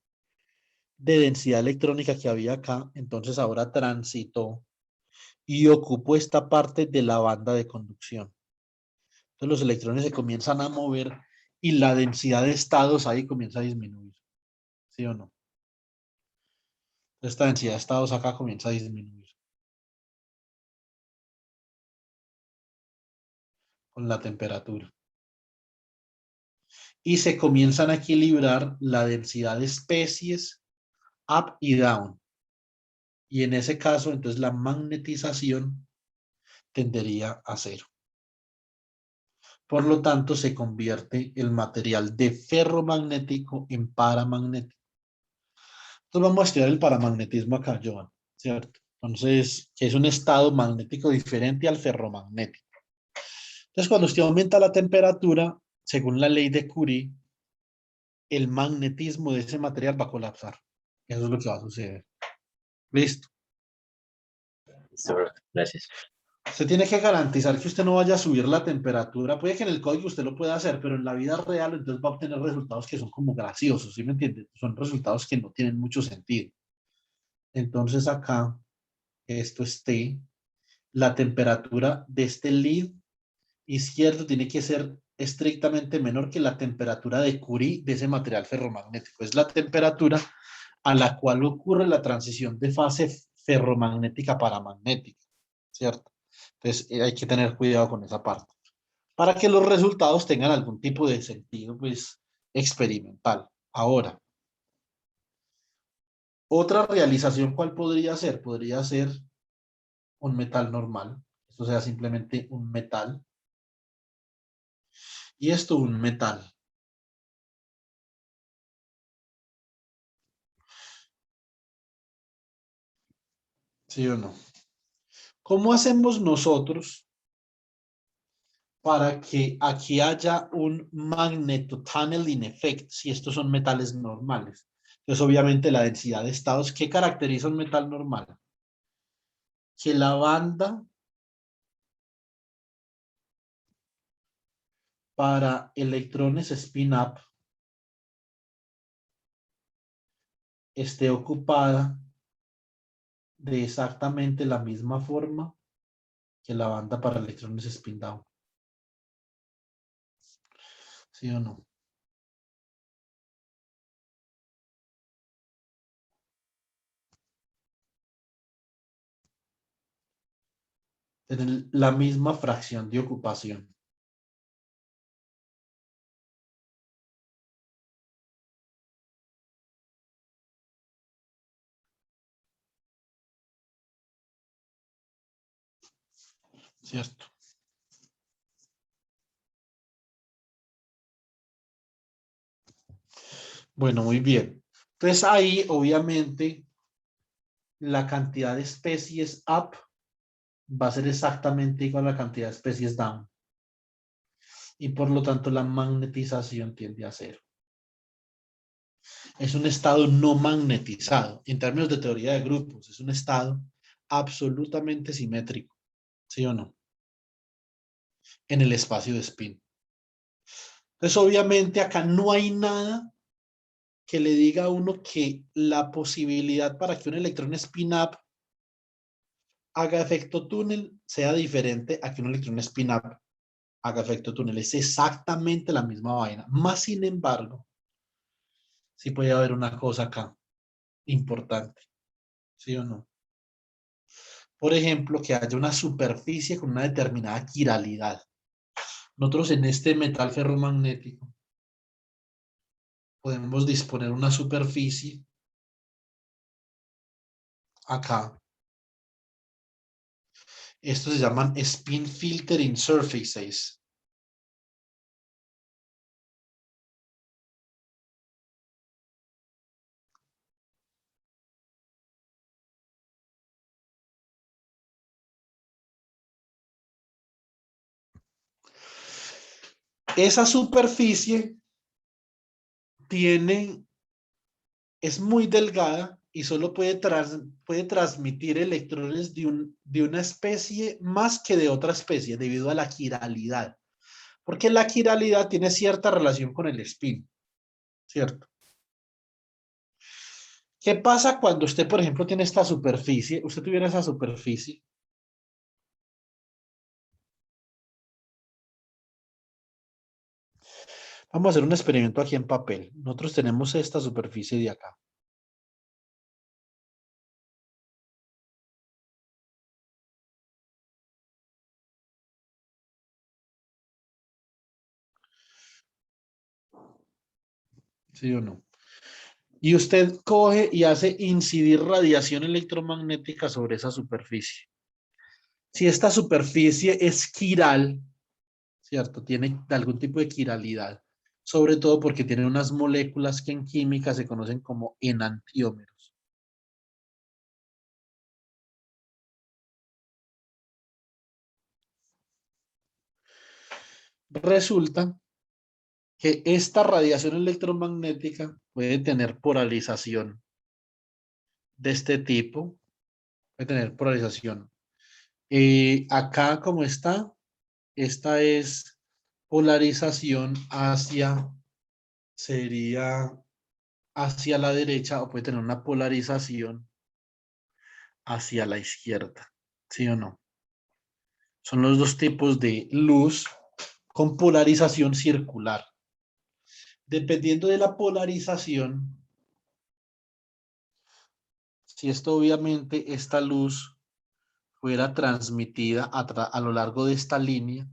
de densidad electrónica que había acá, entonces ahora transitó y ocupó esta parte de la banda de conducción. Entonces los electrones se comienzan a mover y la densidad de estados ahí comienza a disminuir. ¿Sí o no? Esta densidad de estados acá comienza a disminuir con la temperatura. Y se comienzan a equilibrar la densidad de especies up y down. Y en ese caso, entonces la magnetización tendería a cero. Por lo tanto, se convierte el material de ferromagnético en paramagnético. Entonces vamos a estudiar el paramagnetismo acá, Joan, ¿cierto? Entonces, que es un estado magnético diferente al ferromagnético. Entonces, cuando usted aumenta la temperatura, según la ley de Curie, el magnetismo de ese material va a colapsar. Eso es lo que va a suceder. Listo. Listo, profe. Gracias. Usted tiene que garantizar que usted no vaya a subir la temperatura. Puede que en el código usted lo pueda hacer, pero en la vida real entonces va a obtener resultados que son como graciosos, ¿sí me entiende? Son resultados que no tienen mucho sentido. Entonces acá, esto es T, la temperatura de este lead izquierdo tiene que ser estrictamente menor que la temperatura de Curie de ese material ferromagnético. Es la temperatura a la cual ocurre la transición de fase ferromagnética paramagnética, ¿cierto? Entonces hay que tener cuidado con esa parte para que los resultados tengan algún tipo de sentido, pues, experimental. Ahora, otra realización, ¿cuál podría ser? Podría ser un metal normal. Esto sea simplemente un metal. Y esto un metal. ¿Sí o no? ¿Cómo hacemos nosotros para que aquí haya un magneto-tunneling effect si estos son metales normales? Entonces, obviamente, la densidad de estados, ¿qué caracteriza un metal normal? Que la banda para electrones spin-up esté ocupada de exactamente la misma forma que la banda para electrones spin-down. ¿Sí o no? Tener la misma fracción de ocupación. ¿Cierto? Bueno, muy bien. Entonces ahí, obviamente, la cantidad de especies up va a ser exactamente igual a la cantidad de especies down. Y por lo tanto, la magnetización tiende a cero. Es un estado no magnetizado. En términos de teoría de grupos, es un estado absolutamente simétrico. ¿Sí o no? En el espacio de spin. Entonces, obviamente, acá no hay nada que le diga a uno que la posibilidad para que un electrón spin-up haga efecto túnel sea diferente a que un electrón spin-up haga efecto túnel. Es exactamente la misma vaina. Más sin embargo, sí puede haber una cosa acá importante. ¿Sí o no? Por ejemplo, que haya una superficie con una determinada quiralidad. Nosotros en este metal ferromagnético podemos disponer una superficie acá. Estos se llaman spin filtering surfaces. Esa superficie es muy delgada y solo puede transmitir electrones de una especie más que de otra especie debido a la quiralidad. Porque la quiralidad tiene cierta relación con el spin, ¿cierto? ¿Qué pasa cuando usted, por ejemplo, tiene esta superficie? Usted tuviera esa superficie. Vamos a hacer un experimento aquí en papel. Nosotros tenemos esta superficie de acá. ¿Sí o no? Y usted coge y hace incidir radiación electromagnética sobre esa superficie. Si esta superficie es quiral, ¿cierto? Tiene algún tipo de quiralidad, sobre todo porque tiene unas moléculas que en química se conocen como enantiómeros. Resulta que esta radiación electromagnética puede tener polarización de este tipo, puede tener polarización. Acá como está, esta es polarización hacia, sería hacia la derecha o puede tener una polarización hacia la izquierda, ¿sí o no? Son los dos tipos de luz con polarización circular. Dependiendo de la polarización, si esto obviamente, esta luz fuera transmitida a lo largo de esta línea,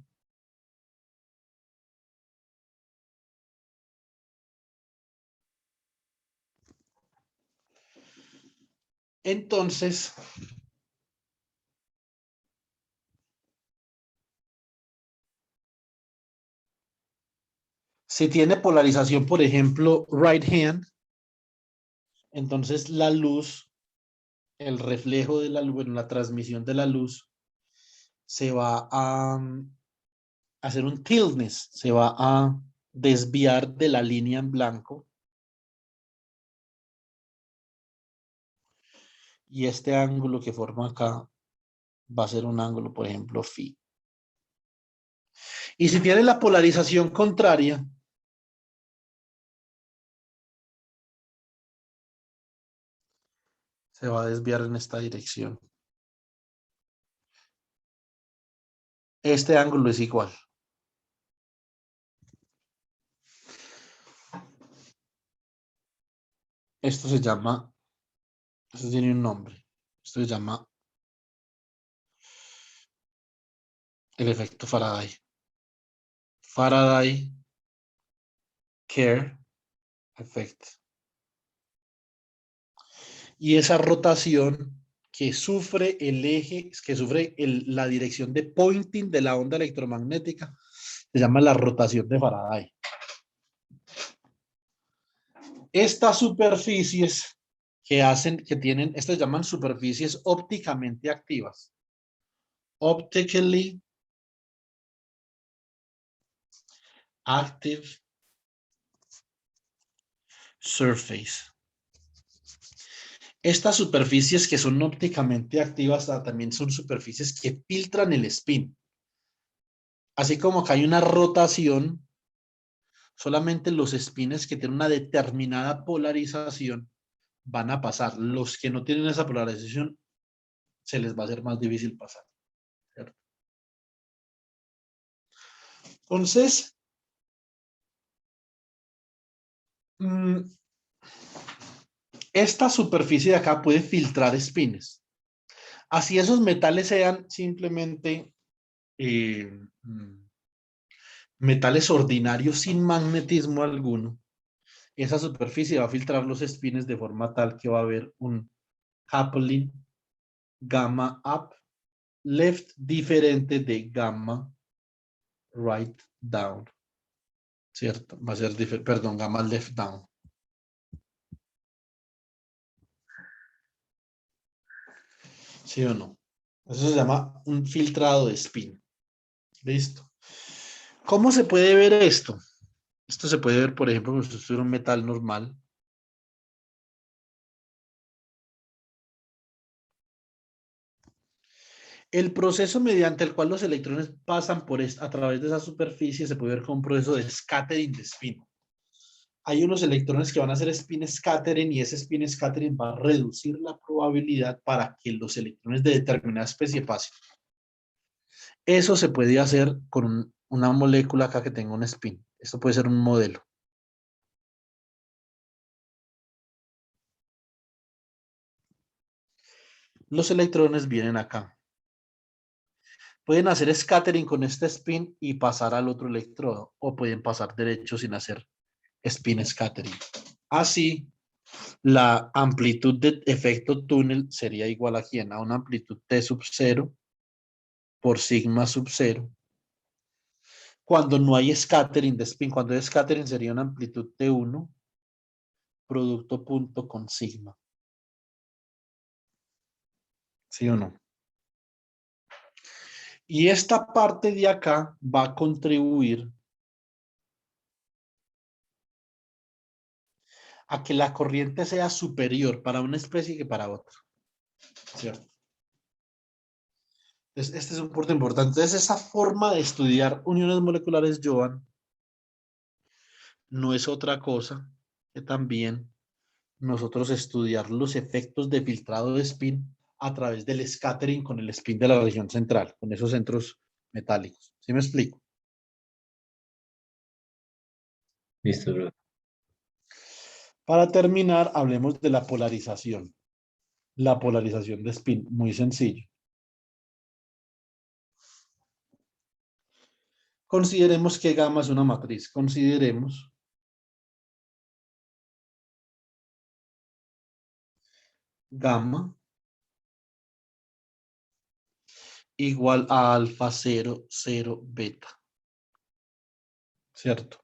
entonces si tiene polarización, por ejemplo, right hand, entonces la luz, el reflejo de la luz, bueno, la transmisión de la luz, se va a hacer un tiltness, se va a desviar de la línea en blanco. Y este ángulo que forma acá va a ser un ángulo, por ejemplo, phi. Y si tiene la polarización contraria, se va a desviar en esta dirección. Este ángulo es igual. Esto se llama, esto tiene un nombre. Esto se llama el efecto Faraday. Faraday Kerr Effect. Y esa rotación que sufre el eje, que sufre la dirección de pointing de la onda electromagnética, se llama la rotación de Faraday. Estas superficies que tienen, estas se llaman superficies ópticamente activas. Optically active surface. Estas superficies que son ópticamente activas también son superficies que filtran el spin. Así como que hay una rotación, solamente los spins que tienen una determinada polarización van a pasar. Los que no tienen esa polarización, se les va a hacer más difícil pasar, ¿cierto? Entonces, esta superficie de acá puede filtrar spins. Así esos metales sean simplemente metales ordinarios sin magnetismo alguno. Esa superficie va a filtrar los spins de forma tal que va a haber un coupling gamma up left diferente de gamma right down, ¿cierto? Va a ser diferente, perdón, gamma left down. ¿Sí o no? Eso se llama un filtrado de spin. Listo. ¿Cómo se puede ver esto? Esto se puede ver, por ejemplo, como si fuera un metal normal. El proceso mediante el cual los electrones pasan a través de esa superficie se puede ver como un proceso de scattering de spin. Hay unos electrones que van a hacer spin scattering y ese spin scattering va a reducir la probabilidad para que los electrones de determinada especie pasen. Eso se puede hacer con una molécula acá que tenga un spin. Esto puede ser un modelo. Los electrones vienen acá. Pueden hacer scattering con este spin y pasar al otro electrodo, o pueden pasar derecho sin hacer spin scattering. Así, la amplitud de efecto túnel sería igual a ¿quién? A una amplitud T sub 0 por sigma sub 0. Cuando no hay scattering de spin, cuando hay scattering sería una amplitud T1 producto punto con sigma. ¿Sí o no? Y esta parte de acá va a contribuir a que la corriente sea superior para una especie que para otra. ¿Cierto? Entonces, este es un punto importante. Entonces, esa forma de estudiar uniones moleculares, Joan, no es otra cosa que también nosotros estudiar los efectos de filtrado de spin a través del scattering con el spin de la región central, con esos centros metálicos. ¿Sí me explico? Listo, bro. Para terminar, hablemos de la polarización. La polarización de spin, muy sencillo. Consideremos que gamma es una matriz. Consideremos gamma igual a alfa 0, 0, beta. ¿Cierto?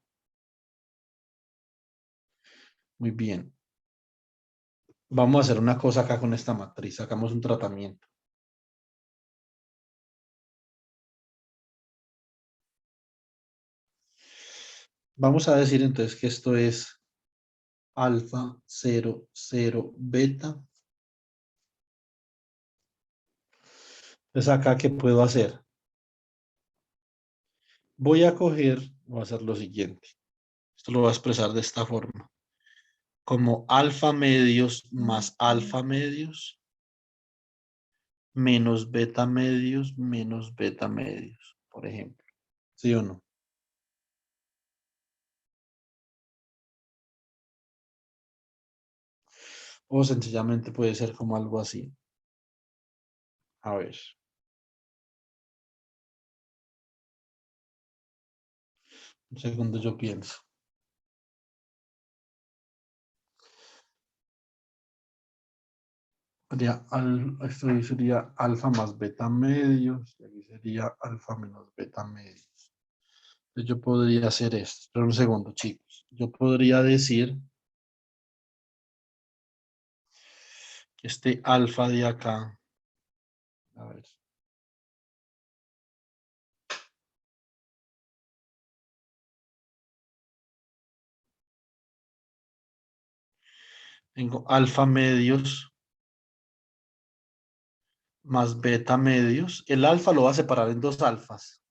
Muy bien. Vamos a hacer una cosa acá con esta matriz. Sacamos un tratamiento. Vamos a decir entonces que esto es alfa 0, 0, beta. Entonces acá, ¿qué puedo hacer? Voy a hacer lo siguiente. Esto lo voy a expresar de esta forma. Como alfa medios más alfa medios menos beta medios, por ejemplo. ¿Sí o no? O sencillamente puede ser como algo así. A ver. Un segundo, yo pienso. Esto sería alfa más beta medios. Y aquí sería alfa menos beta medios. Entonces yo podría hacer esto. Espera un segundo, chicos. Yo podría decir que este alfa de acá. A ver. Tengo alfa medios más beta medios. El alfa lo va a separar en dos alfas.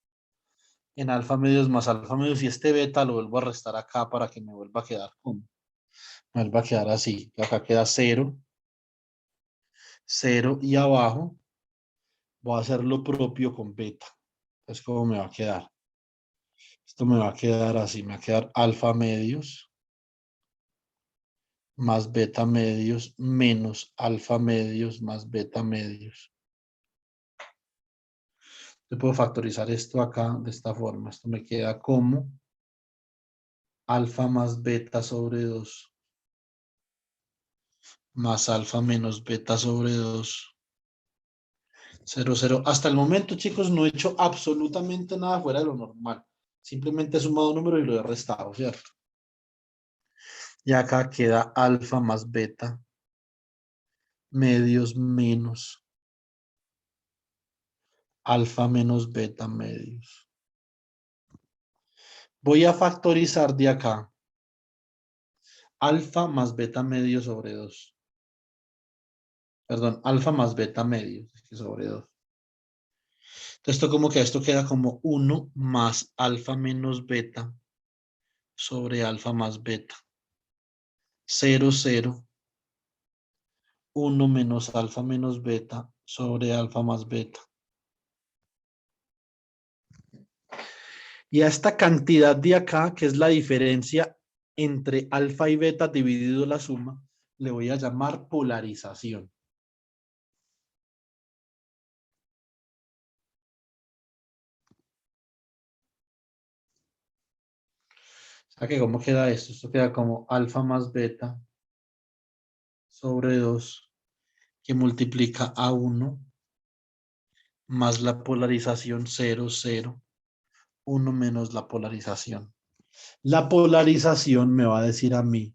En alfa medios más alfa medios. Y este beta lo vuelvo a restar acá para que me vuelva a quedar como. Me vuelva a quedar así. Acá queda 0. 0 y abajo voy a hacer lo propio con beta. Entonces, ¿cómo me va a quedar? Esto me va a quedar así. Me va a quedar alfa medios más beta medios menos alfa medios más beta medios. Yo puedo factorizar esto acá de esta forma. Esto me queda como alfa más beta sobre 2 más alfa menos beta sobre 2. 0, 0. Hasta el momento, chicos, no he hecho absolutamente nada fuera de lo normal. Simplemente he sumado números y lo he restado, ¿cierto? Y acá queda alfa más beta medios menos alfa menos beta medios. Voy a factorizar de acá alfa más beta medios sobre 2. Perdón, alfa más beta medios sobre 2. Entonces, esto como que esto queda como 1 más alfa menos beta sobre alfa más beta. 0, 0. 1 menos alfa menos beta sobre alfa más beta. Y a esta cantidad de acá, que es la diferencia entre alfa y beta dividido la suma, le voy a llamar polarización. O sea que ¿cómo queda esto? Esto queda como alfa más beta sobre 2 que multiplica a 1 más la polarización 0, 0, 1 menos la polarización. La polarización me va a decir a mí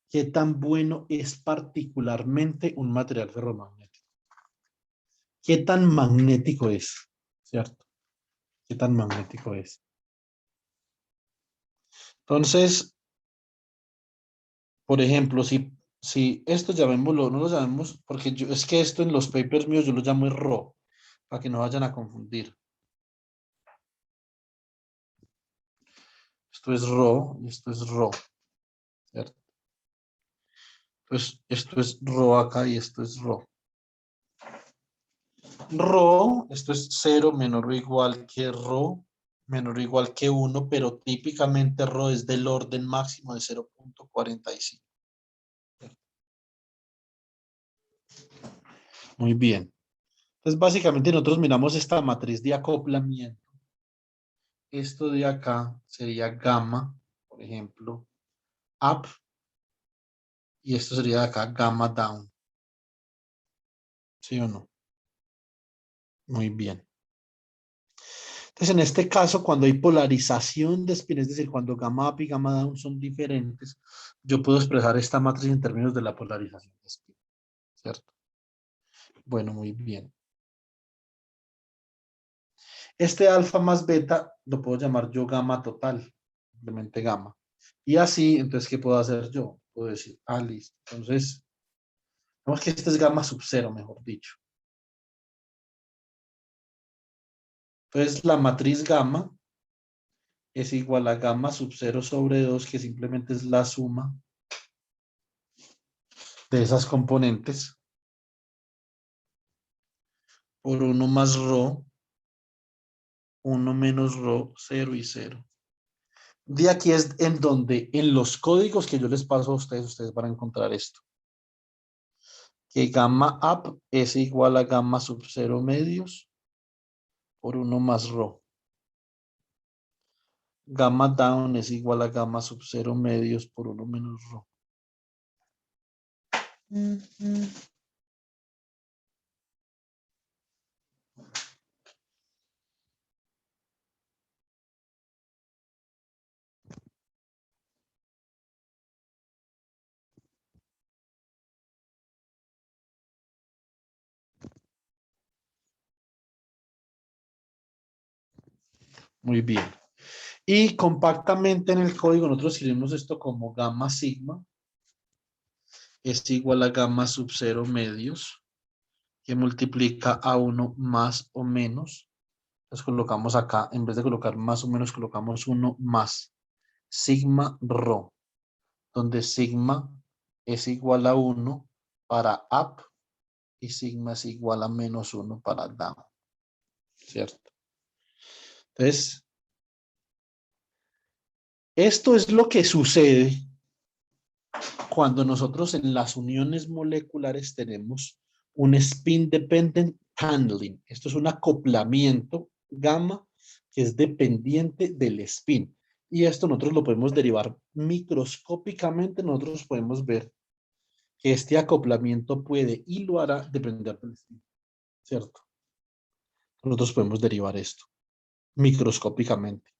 qué tan bueno es particularmente un material ferromagnético. ¿Qué tan magnético es? ¿Cierto? ¿Qué tan magnético es? Entonces, por ejemplo, si esto llamémoslo, no lo llamemos, porque es que esto en los papers míos yo lo llamo Rho, para que no vayan a confundir. Esto es Rho y esto es Rho, ¿cierto? Entonces, esto es Rho acá y esto es Rho. Rho, esto es 0 menor o igual que Rho, menor o igual que 1, pero típicamente Rho es del orden máximo de 0.45. Muy bien. Entonces, básicamente nosotros miramos esta matriz de acoplamiento. Esto de acá sería gamma, por ejemplo, up, y esto sería de acá gamma down. ¿Sí o no? Muy bien. Entonces, en este caso, cuando hay polarización de spin, es decir, cuando gamma up y gamma down son diferentes, yo puedo expresar esta matriz en términos de la polarización de spin, ¿cierto? Bueno, muy bien. Este alfa más beta lo puedo llamar yo gamma total, simplemente gamma. Y así, entonces, ¿qué puedo hacer yo? Puedo decir, listo. Entonces, vamos que este es gamma sub 0, mejor dicho. Entonces, la matriz gamma es igual a gamma sub 0 sobre 2, que simplemente es la suma de esas componentes, por 1 más rho, 1 menos rho, 0 y 0. De aquí es en donde, en los códigos que yo les paso a ustedes van a encontrar esto. Que gamma up es igual a gamma sub 0 medios por 1 más rho. Gamma down es igual a gamma sub 0 medios por 1 menos rho. Muy bien. Y compactamente en el código nosotros escribimos esto como gamma sigma es igual a gamma sub 0 medios que multiplica a 1 más o menos. Entonces colocamos acá, en vez de colocar más o menos, colocamos 1 más sigma rho, donde sigma es igual a 1 para up y sigma es igual a menos 1 para down. ¿Cierto? Entonces, esto es lo que sucede cuando nosotros en las uniones moleculares tenemos un spin dependent handling. Esto es un acoplamiento gamma que es dependiente del spin. Y esto nosotros lo podemos derivar microscópicamente. Nosotros podemos ver que este acoplamiento puede y lo hará depender del spin. ¿Cierto? Nosotros podemos derivar esto microscópicamente.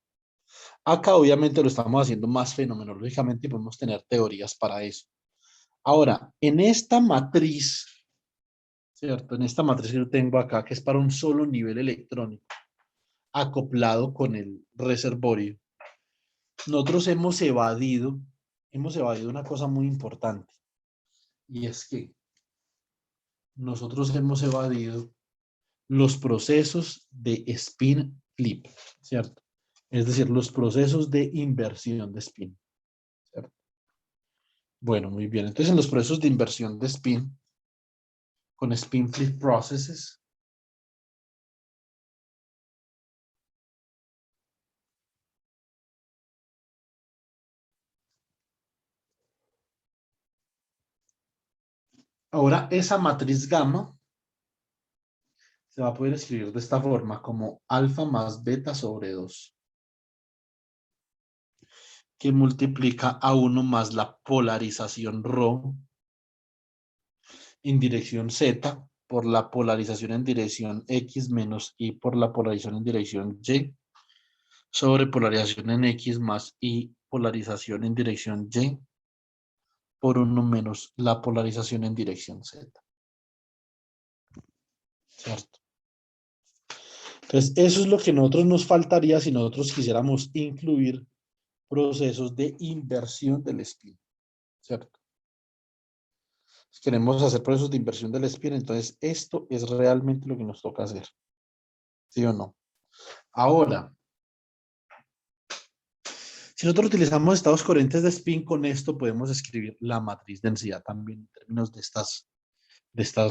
Acá obviamente lo estamos haciendo más fenomenológicamente y podemos tener teorías para eso. Ahora, en esta matriz, ¿cierto? En esta matriz que yo tengo acá, que es para un solo nivel electrónico, acoplado con el reservorio, nosotros hemos evadido una cosa muy importante. Y es que nosotros hemos evadido los procesos de spin flip, ¿cierto? Es decir, los procesos de inversión de spin, ¿cierto? Bueno, muy bien. Entonces, en los procesos de inversión de spin, con spin flip processes, ahora esa matriz gamma se va a poder escribir de esta forma, como alfa más beta sobre 2, que multiplica a 1 más la polarización ρ en dirección Z por la polarización en dirección X menos Y por la polarización en dirección Y sobre polarización en X más Y polarización en dirección Y por 1 menos la polarización en dirección Z. ¿Cierto? Entonces, eso es lo que a nosotros nos faltaría si nosotros quisiéramos incluir procesos de inversión del spin. ¿Cierto? Si queremos hacer procesos de inversión del spin, entonces esto es realmente lo que nos toca hacer. ¿Sí o no? Ahora, si nosotros utilizamos estados corrientes de spin, con esto podemos escribir la matriz densidad también en términos de estas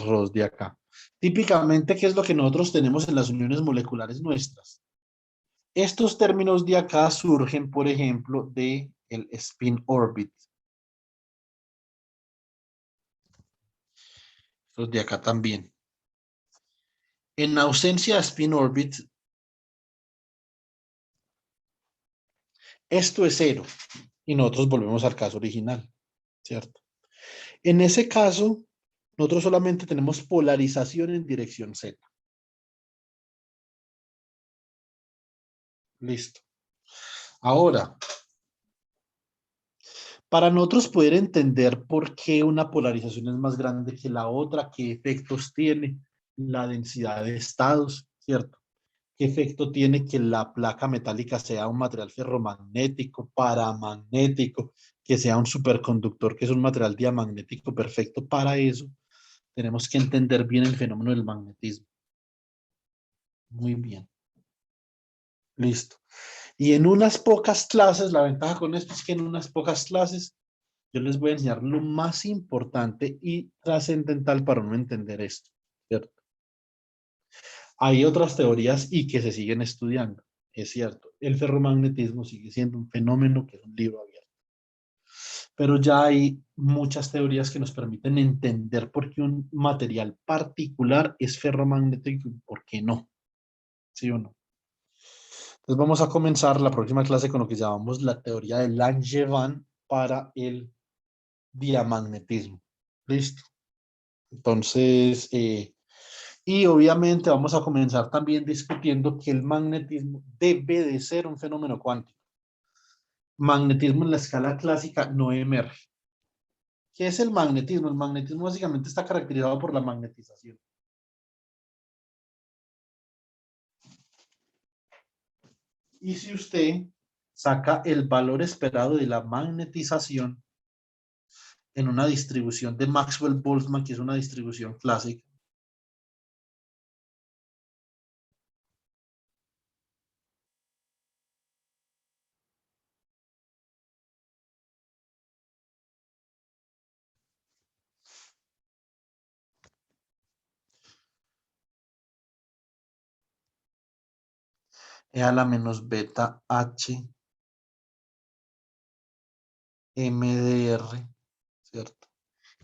ROS de acá. Típicamente, ¿qué es lo que nosotros tenemos en las uniones moleculares nuestras? Estos términos de acá surgen, por ejemplo, de el spin orbit. Los de acá también. En ausencia de spin orbit, esto es cero y nosotros volvemos al caso original, ¿cierto? En ese caso, nosotros solamente tenemos polarización en dirección Z. Listo. Ahora, para nosotros poder entender por qué una polarización es más grande que la otra, qué efectos tiene la densidad de estados, ¿cierto? ¿Qué efecto tiene que la placa metálica sea un material ferromagnético, paramagnético, que sea un superconductor, que es un material diamagnético perfecto? Para eso tenemos que entender bien el fenómeno del magnetismo. Muy bien. Listo. Y en unas pocas clases, la ventaja con esto es que en unas pocas clases yo les voy a enseñar lo más importante y trascendental para uno entender esto, ¿cierto? Hay otras teorías y que se siguen estudiando, es cierto. El ferromagnetismo sigue siendo un fenómeno que es un libro abierto. Pero ya hay muchas teorías que nos permiten entender por qué un material particular es ferromagnético y por qué no. ¿Sí o no? Entonces vamos a comenzar la próxima clase con lo que llamamos la teoría de Langevin para el diamagnetismo. ¿Listo? Entonces, y obviamente vamos a comenzar también discutiendo que el magnetismo debe de ser un fenómeno cuántico. Magnetismo en la escala clásica no emerge. ¿Qué es el magnetismo? El magnetismo básicamente está caracterizado por la magnetización. Y si usted saca el valor esperado de la magnetización en una distribución de Maxwell-Boltzmann, que es una distribución clásica, es a la menos beta H MDR, ¿cierto?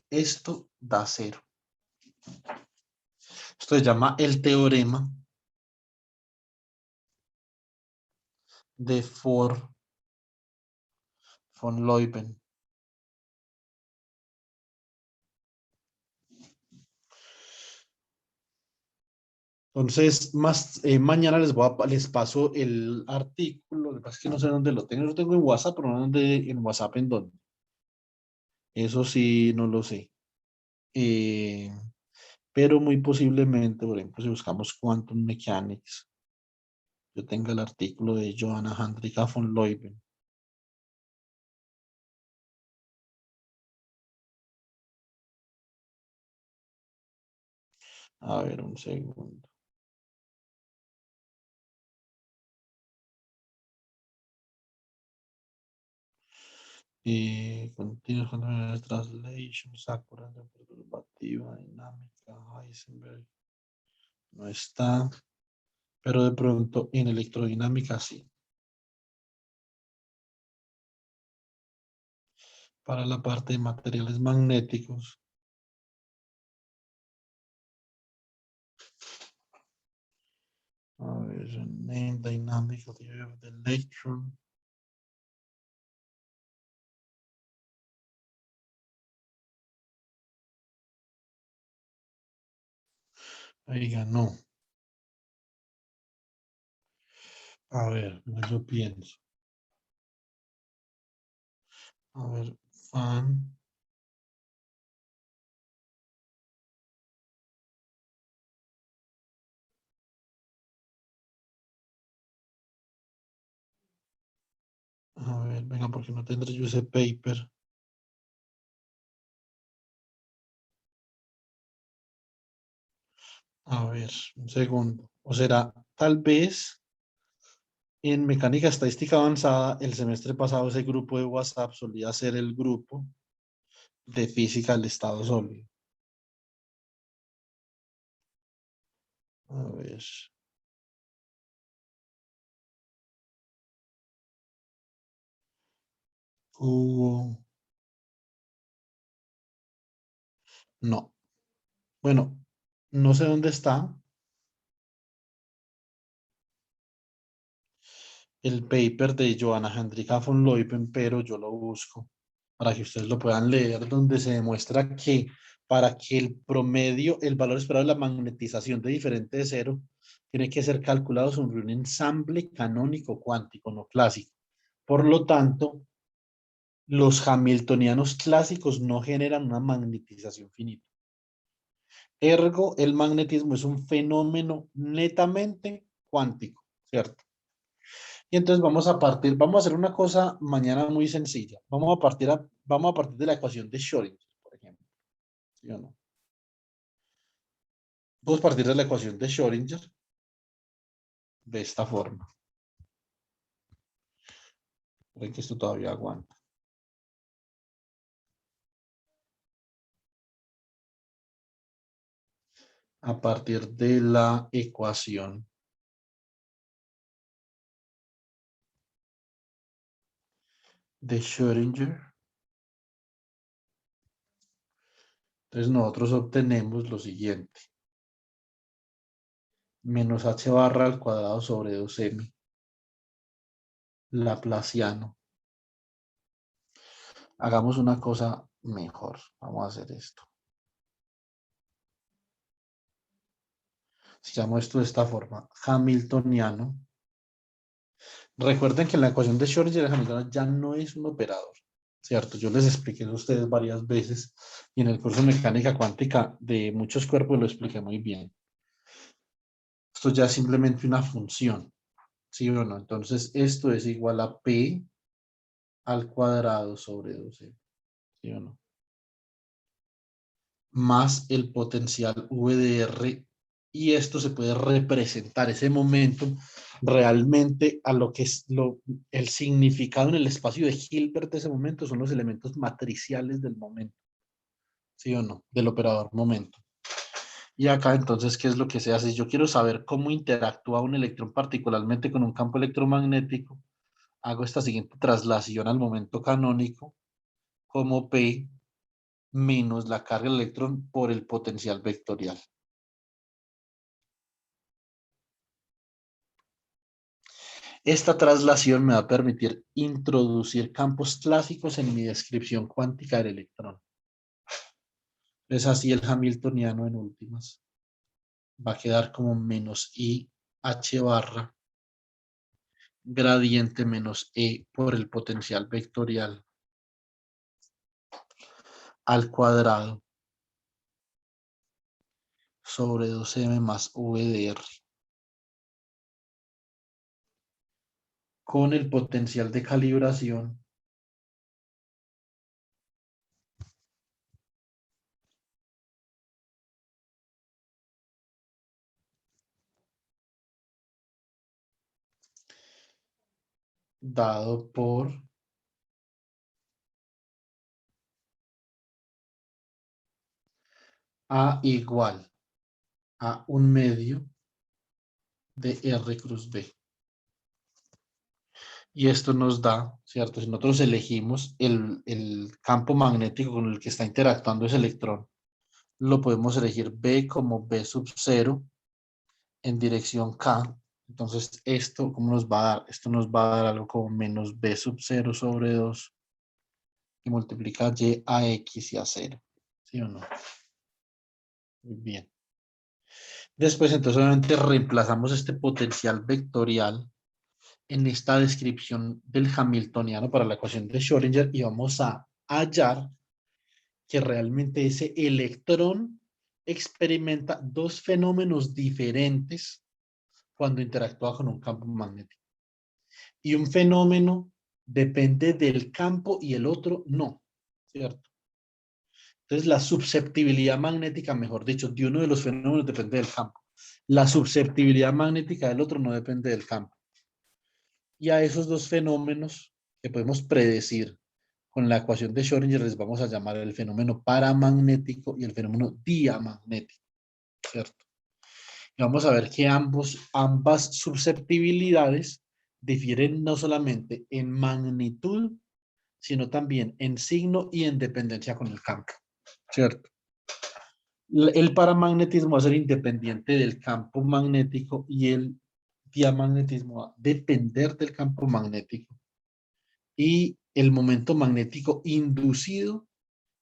Esto da cero. Esto se llama el teorema de von Leuven. Entonces, mañana les paso el artículo. Lo que pasa es que no sé dónde lo tengo. Lo tengo en WhatsApp, pero no en WhatsApp en dónde. Eso sí, no lo sé. Eh, pero muy posiblemente, por ejemplo, si buscamos Quantum Mechanics, yo tenga el artículo de Johanna Hendrika von Leuven. A ver, un segundo. Y continuous translation, Sakura, perturbativa, dinámica, Heisenberg. No está, pero de pronto en electrodinámica sí. Para la parte de materiales magnéticos. A ver, name dynamic theory of the electron. Ahí ganó. A ver, yo pienso. A ver, fan. A ver, venga, porque no tendré yo ese paper. A ver, un segundo. O será, tal vez en mecánica estadística avanzada, el semestre pasado ese grupo de WhatsApp solía ser el grupo de física del estado sólido. A ver. Hugo. No. Bueno, no sé dónde está el paper de Johanna Hendrika von Leuven, pero yo lo busco para que ustedes lo puedan leer, donde se demuestra que para que el promedio, el valor esperado de la magnetización de diferente de cero, tiene que ser calculado sobre un ensamble canónico cuántico, no clásico. Por lo tanto, los hamiltonianos clásicos no generan una magnetización finita. Ergo, el magnetismo es un fenómeno netamente cuántico, ¿cierto? Y entonces vamos a hacer una cosa mañana muy sencilla. Vamos a partir de la ecuación de Schrödinger, por ejemplo. ¿Sí o no? Vamos a partir de la ecuación de Schrödinger de esta forma. Creo que esto todavía aguanta. A partir de la ecuación de Schrödinger, entonces nosotros obtenemos lo siguiente. Menos h barra al cuadrado sobre 2m laplaciano. Hagamos una cosa mejor. Vamos a hacer esto. Si llamo esto de esta forma, Hamiltoniano. Recuerden que en la ecuación de Schrödinger el Hamiltoniano ya no es un operador, ¿cierto? Yo les expliqué a ustedes varias veces y en el curso de mecánica cuántica de muchos cuerpos lo expliqué muy bien. Esto ya es simplemente una función, ¿sí o no? Entonces esto es igual a P al cuadrado sobre 12, ¿sí o no? Más el potencial V de R, y esto se puede representar ese momento realmente a lo que es el significado en el espacio de Hilbert de ese momento son los elementos matriciales del momento, ¿sí o no? Del operador momento. Y acá entonces, ¿qué es lo que se hace? Si yo quiero saber cómo interactúa un electrón particularmente con un campo electromagnético, hago esta siguiente traslación al momento canónico como P menos la carga del electrón por el potencial vectorial. Esta traslación me va a permitir introducir campos clásicos en mi descripción cuántica del electrón. Es así el hamiltoniano en últimas. Va a quedar como menos I h barra gradiente menos E por el potencial vectorial al cuadrado sobre 2m más V de R con el potencial de calibración dado por A igual a 1/2 de R cruz B. Y esto nos da, ¿cierto? Si nosotros elegimos el campo magnético con el que está interactuando ese electrón, lo podemos elegir B como B sub 0 en dirección K. Entonces, ¿esto cómo nos va a dar? Esto nos va a dar algo como menos B sub 0 sobre 2 y multiplica Y a X y a 0. ¿Sí o no? Muy bien. Después, entonces, obviamente, reemplazamos este potencial vectorial en esta descripción del Hamiltoniano para la ecuación de Schrödinger y vamos a hallar que realmente ese electrón experimenta dos fenómenos diferentes cuando interactúa con un campo magnético. Y un fenómeno depende del campo y el otro no, ¿cierto? Entonces la susceptibilidad magnética, mejor dicho, de uno de los fenómenos depende del campo. La susceptibilidad magnética del otro no depende del campo. Y a esos dos fenómenos que podemos predecir con la ecuación de Schrödinger les vamos a llamar el fenómeno paramagnético y el fenómeno diamagnético, ¿cierto? Y vamos a ver que ambas susceptibilidades difieren no solamente en magnitud, sino también en signo y en dependencia con el campo, ¿cierto? El paramagnetismo va a ser independiente del campo magnético y el diamagnetismo va a depender del campo magnético. Y el momento magnético inducido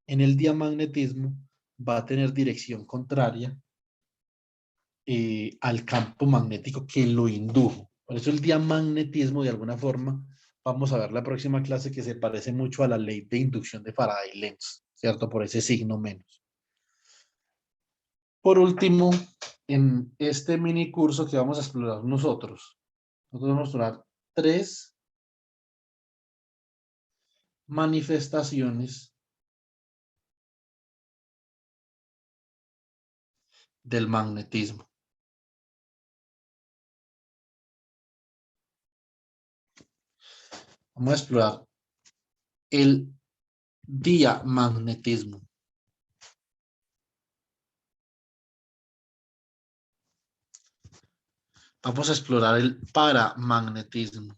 en el diamagnetismo va a tener dirección contraria al campo magnético que lo indujo. Por eso el diamagnetismo, de alguna forma, vamos a ver la próxima clase que se parece mucho a la ley de inducción de Faraday-Lenz, ¿cierto? Por ese signo menos. Por último, en este mini curso que vamos a explorar nosotros vamos a explorar 3 manifestaciones del magnetismo. Vamos a explorar el diamagnetismo. Vamos a explorar el paramagnetismo.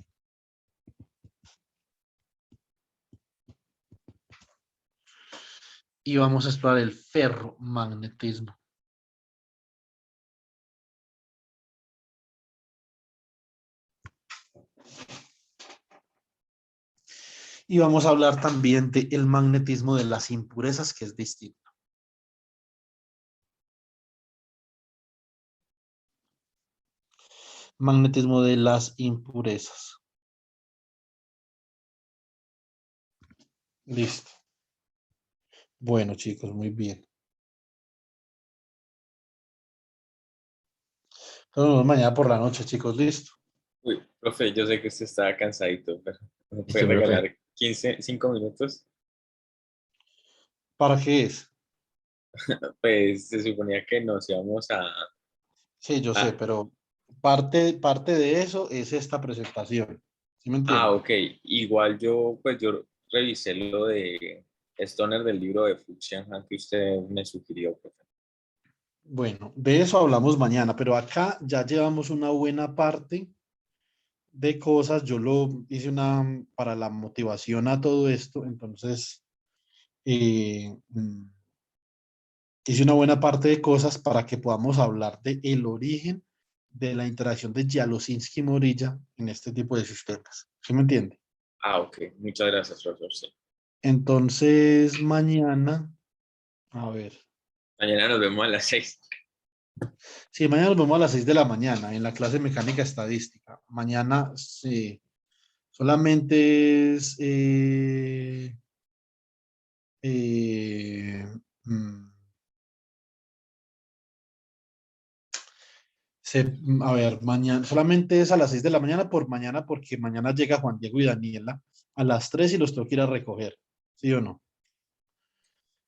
Y vamos a explorar el ferromagnetismo. Y vamos a hablar también del magnetismo de las impurezas, que es distinto. Magnetismo de las impurezas. Listo. Bueno, chicos, muy bien. Nos vemos mañana por la noche, chicos, listo. Uy, profe, yo sé que usted está cansadito, pero ¿me puede Listo, profe. regalar 5 minutos? ¿Para qué es? Pues se suponía que nos íbamos Sí, yo sé, a... pero parte de eso es esta presentación. ¿Sí me entiende? Ok. Igual yo revisé lo de Stoner del libro de Fuchsian que usted me sugirió, profe. Bueno, de eso hablamos mañana, pero acá ya llevamos una buena parte de cosas. Yo lo hice para la motivación a todo esto, entonces hice una buena parte de cosas para que podamos hablar de el origen de la interacción de Jalosinski-Morilla en este tipo de sistemas. ¿Sí me entiende? Ok. Muchas gracias, profesor. Sí. Entonces, mañana, a ver. Mañana nos vemos a las 6. Sí, mañana nos vemos a las 6 de la mañana en la clase de mecánica estadística. Mañana, sí, solamente es... eh, mm, a ver, mañana, solamente es a las 6 de la mañana por mañana, porque mañana llega Juan Diego y Daniela a las 3 y los tengo que ir a recoger, ¿sí o no?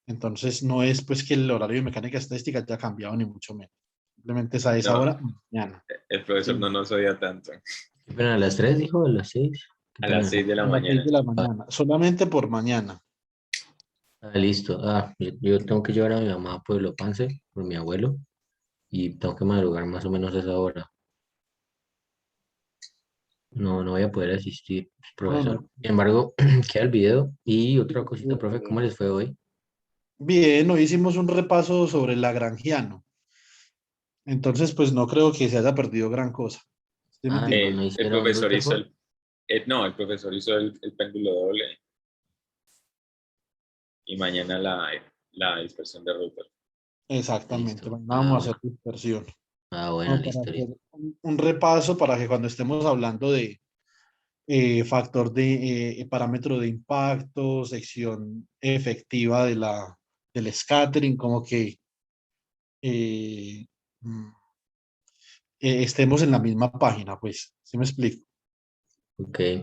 Entonces no es pues que el horario de mecánica estadística haya cambiado ni mucho menos. Simplemente es a esa No, hora mañana. el profesor ¿Sí? no nos odia tanto. ¿Qué pena, a las 3 dijo? ¿A las 6? ¿Qué A las pena? 6 de la A las 6 mañana. de la mañana, solamente por mañana. Ah, listo. Yo tengo que llevar a mi mamá a Pueblo Pance por mi abuelo y tengo que madrugar más o menos a esa hora. No voy a poder asistir, No, profesor. no. Sin embargo, queda el video. Y otra cosita, profe, ¿cómo les fue hoy? Bien, hoy hicimos un repaso sobre el lagrangiano. Entonces, pues no creo que se haya perdido gran cosa. ¿Sí me Ah, no, entiendes? no El hicieron profesor hizo Rutherford. no, el profesor hizo el péndulo doble y mañana la dispersión de Rutherford. Exactamente. Listo. Mañana vamos a hacer dispersión. Bueno, Como para listo, hacer listo. un repaso para que cuando estemos hablando de factor de parámetro de impacto, sección efectiva del scattering, como que eh, mm, estemos en la misma página, pues, ¿sí me explico? Ok.